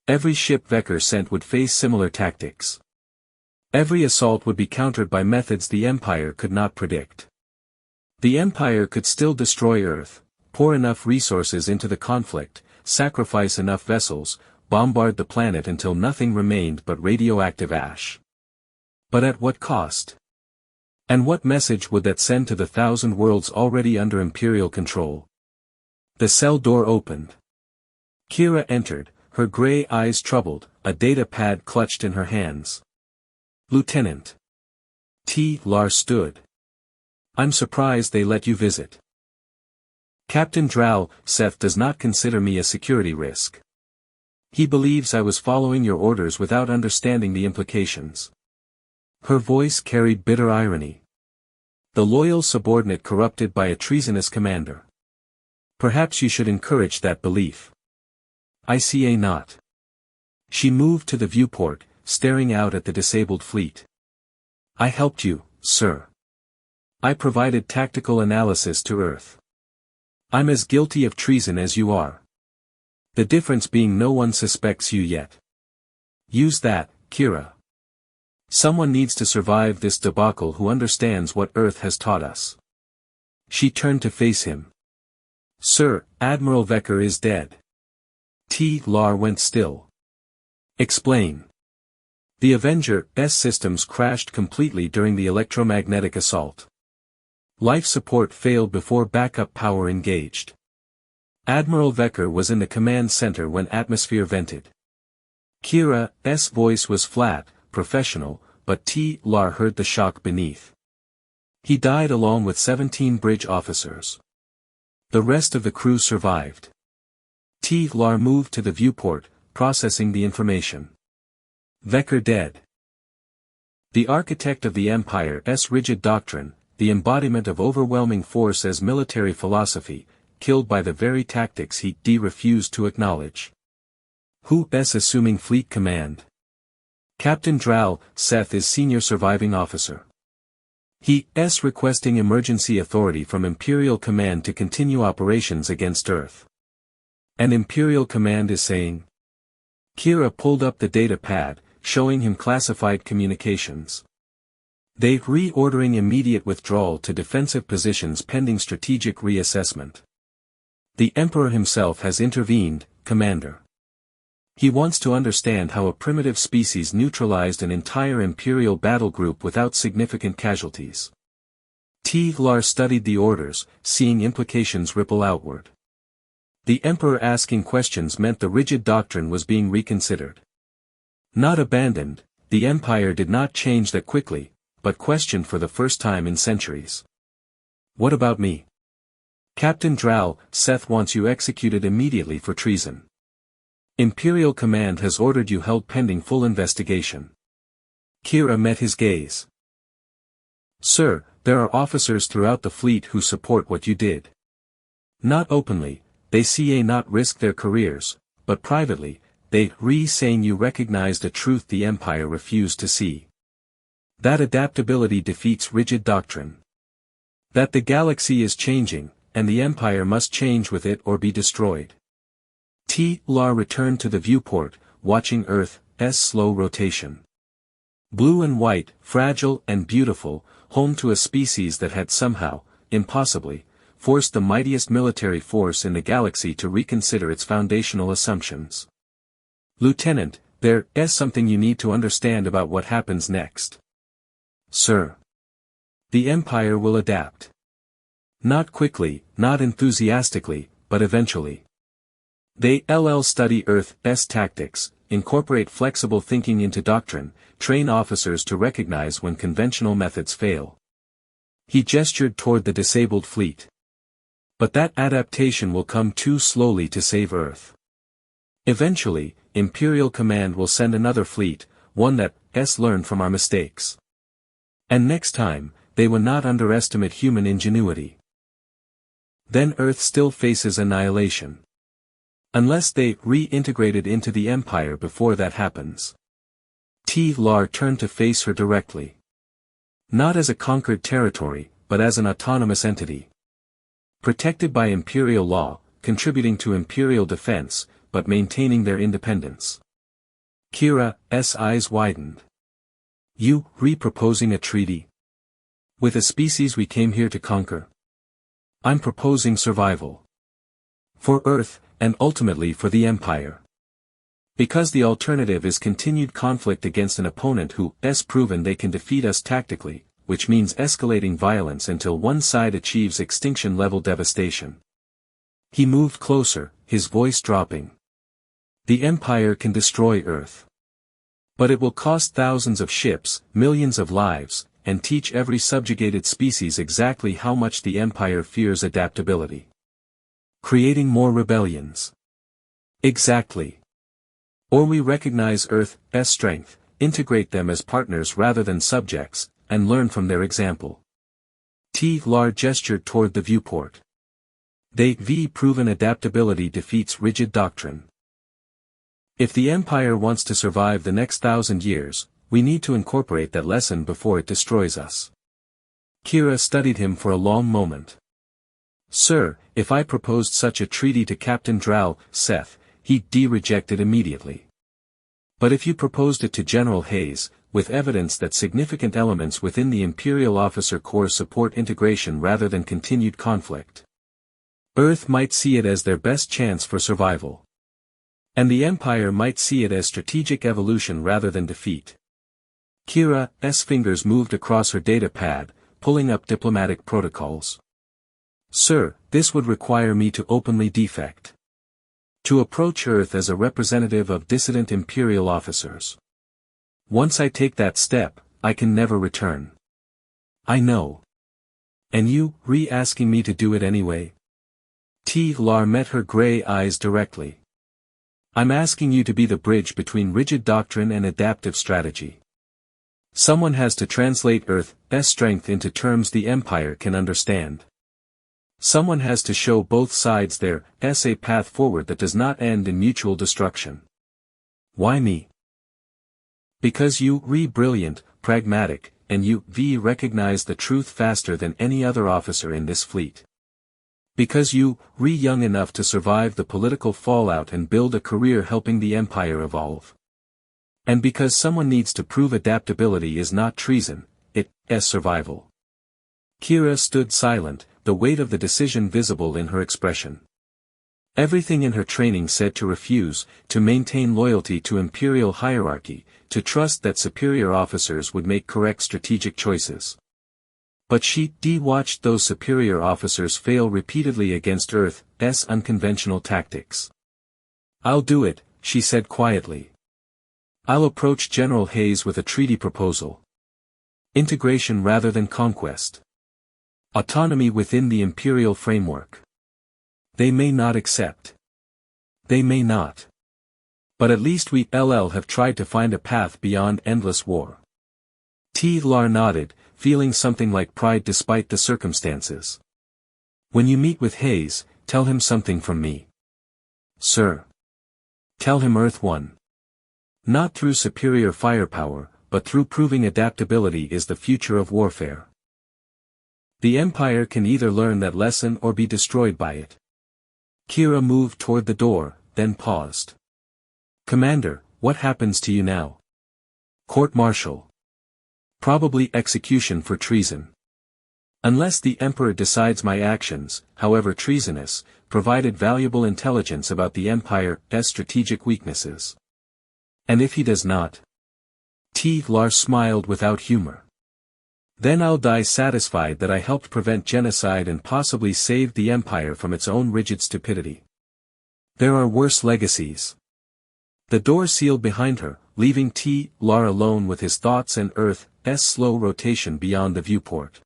Every ship Vecker sent would face similar tactics. Every assault would be countered by methods the Empire could not predict. The Empire could still destroy Earth, pour enough resources into the conflict, sacrifice enough vessels, bombard the planet until nothing remained but radioactive ash. But at what cost? And what message would that send to the 1,000 worlds already under Imperial control? The cell door opened. Kira entered, her gray eyes troubled, a data pad clutched in her hands. Lieutenant. T'Lar stood. I'm surprised they let you visit. Captain Drow, Seth does not consider me a security risk. He believes I was following your orders without understanding the implications. Her voice carried bitter irony. The loyal subordinate corrupted by a treasonous commander. Perhaps you should encourage that belief. I see a not. She moved to the viewport, staring out at the disabled fleet. I helped you, sir. I provided tactical analysis to Earth. I'm as guilty of treason as you are. The difference being no one suspects you yet. Use that, Kira. Someone needs to survive this debacle who understands what Earth has taught us. She turned to face him. Sir, Admiral Vecker is dead. T'Lar went still. Explain. The Avenger's systems crashed completely during the electromagnetic assault. Life support failed before backup power engaged. Admiral Vecker was in the command center when atmosphere vented. Kira's voice was flat, professional, but T'Lar heard the shock beneath. He died along with 17 bridge officers. The rest of the crew survived. T'Lar moved to the viewport, processing the information. Vecker dead. The architect of the Empire's rigid doctrine, the embodiment of overwhelming force as military philosophy, killed by the very tactics he refused to acknowledge. Who's assuming fleet command? Captain Drow, Seth is senior surviving officer. He's requesting emergency authority from Imperial Command to continue operations against Earth. And Imperial Command is saying? Kira pulled up the data pad, showing him classified communications. They reordering immediate withdrawal to defensive positions pending strategic reassessment. The Emperor himself has intervened, Commander. He wants to understand how a primitive species neutralized an entire Imperial battle group without significant casualties. Lar studied the orders, seeing implications ripple outward. The Emperor asking questions meant the rigid doctrine was being reconsidered. Not abandoned, the Empire did not change that quickly, but questioned for the first time in centuries. What about me? Captain Drow, Seth wants you executed immediately for treason. Imperial Command has ordered you held pending full investigation. Kira met his gaze. Sir, there are officers throughout the fleet who support what you did. Not openly, they not risk their careers, but privately, they saying you recognized a truth the Empire refused to see. That adaptability defeats rigid doctrine. That the galaxy is changing, and the Empire must change with it or be destroyed. Lar returned to the viewport, watching Earth's slow rotation. Blue and white, fragile and beautiful, home to a species that had somehow, impossibly, forced the mightiest military force in the galaxy to reconsider its foundational assumptions. Lieutenant, there is something you need to understand about what happens next. Sir. The Empire will adapt. Not quickly, not enthusiastically, but eventually. They study Earth's tactics, incorporate flexible thinking into doctrine, train officers to recognize when conventional methods fail. He gestured toward the disabled fleet. But that adaptation will come too slowly to save Earth. Eventually, Imperial Command will send another fleet, one that learn from our mistakes. And next time, they will not underestimate human ingenuity. Then Earth still faces annihilation. Unless they reintegrated into the Empire before that happens. Lar turned to face her directly. Not as a conquered territory, but as an autonomous entity. Protected by Imperial law, contributing to Imperial defense, but maintaining their independence. Kira's eyes widened. You proposing a treaty? With a species we came here to conquer? I'm proposing survival. For Earth, and ultimately for the Empire. Because the alternative is continued conflict against an opponent who has proven they can defeat us tactically, which means escalating violence until one side achieves extinction-level devastation. He moved closer, his voice dropping. The Empire can destroy Earth. But it will cost thousands of ships, millions of lives, and teach every subjugated species exactly how much the Empire fears adaptability. Creating more rebellions. Exactly. Or we recognize Earth's strength, integrate them as partners rather than subjects, and learn from their example. Lar gestured toward the viewport. Proven adaptability defeats rigid doctrine. If the Empire wants to survive the next 1,000 years, we need to incorporate that lesson before it destroys us. Kira studied him for a long moment. Sir, if I proposed such a treaty to Captain Drow, Seth, he'd reject it immediately. But if you proposed it to General Hayes, with evidence that significant elements within the Imperial Officer Corps support integration rather than continued conflict, Earth might see it as their best chance for survival. And the Empire might see it as strategic evolution rather than defeat. Kira's fingers moved across her data pad, pulling up diplomatic protocols. Sir, this would require me to openly defect. To approach Earth as a representative of dissident Imperial officers. Once I take that step, I can never return. I know. And you, asking me to do it anyway? Lar met her gray eyes directly. I'm asking you to be the bridge between rigid doctrine and adaptive strategy. Someone has to translate Earth's strength into terms the Empire can understand. Someone has to show both sides there's a path forward that does not end in mutual destruction. Why me? Because you brilliant, pragmatic, and you recognize the truth faster than any other officer in this fleet. Because you young enough to survive the political fallout and build a career helping the Empire evolve. And because someone needs to prove adaptability is not treason, its survival. Kira stood silent, the weight of the decision visible in her expression. Everything in her training said to refuse, to maintain loyalty to imperial hierarchy, to trust that superior officers would make correct strategic choices. But she watched those superior officers fail repeatedly against Earth's unconventional tactics. "I'll do it," she said quietly. "I'll approach General Hayes with a treaty proposal. Integration rather than conquest. Autonomy within the imperial framework. They may not accept. They may not. But at least we'll have tried to find a path beyond endless war." Lar nodded, feeling something like pride despite the circumstances. "When you meet with Hayes, tell him something from me." "Sir." "Tell him Earth won. Not through superior firepower, but through proving adaptability is the future of warfare. The Empire can either learn that lesson or be destroyed by it." Kira moved toward the door, then paused. "Commander, what happens to you now?" "Court-martial. Probably execution for treason. Unless the Emperor decides my actions, however treasonous, provided valuable intelligence about the Empire's strategic weaknesses. And if he does not?" Lar smiled without humor. "Then I'll die satisfied that I helped prevent genocide and possibly saved the Empire from its own rigid stupidity. There are worse legacies." The door sealed behind her, leaving Lar alone with his thoughts and Earth's slow rotation beyond the viewport.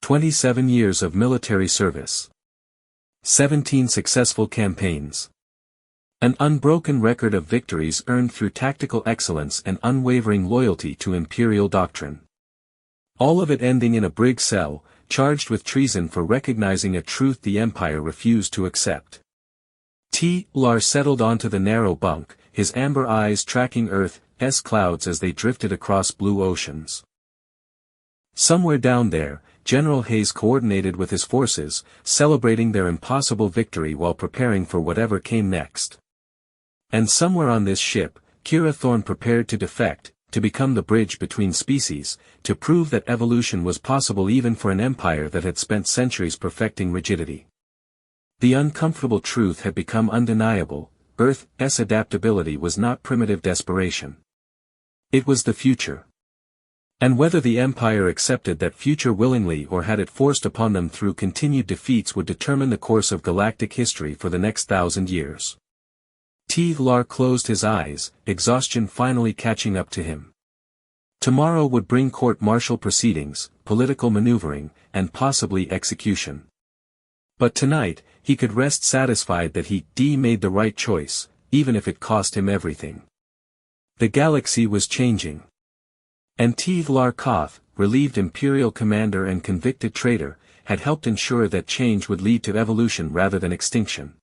27 years of military service. 17 successful campaigns. An unbroken record of victories earned through tactical excellence and unwavering loyalty to imperial doctrine. All of it ending in a brig cell, charged with treason for recognizing a truth the Empire refused to accept. Lar settled onto the narrow bunk, his amber eyes tracking Earth's clouds as they drifted across blue oceans. Somewhere down there, General Hayes coordinated with his forces, celebrating their impossible victory while preparing for whatever came next. And somewhere on this ship, Kira Thorne prepared to defect, to become the bridge between species, to prove that evolution was possible even for an empire that had spent centuries perfecting rigidity. The uncomfortable truth had become undeniable: Earth's adaptability was not primitive desperation. It was the future. And whether the Empire accepted that future willingly or had it forced upon them through continued defeats would determine the course of galactic history for the next 1,000 years. Lar closed his eyes, exhaustion finally catching up to him. Tomorrow would bring court-martial proceedings, political maneuvering, and possibly execution. But tonight, he could rest satisfied that he made the right choice, even if it cost him everything. The galaxy was changing. And Lar Koth, relieved Imperial commander and convicted traitor, had helped ensure that change would lead to evolution rather than extinction.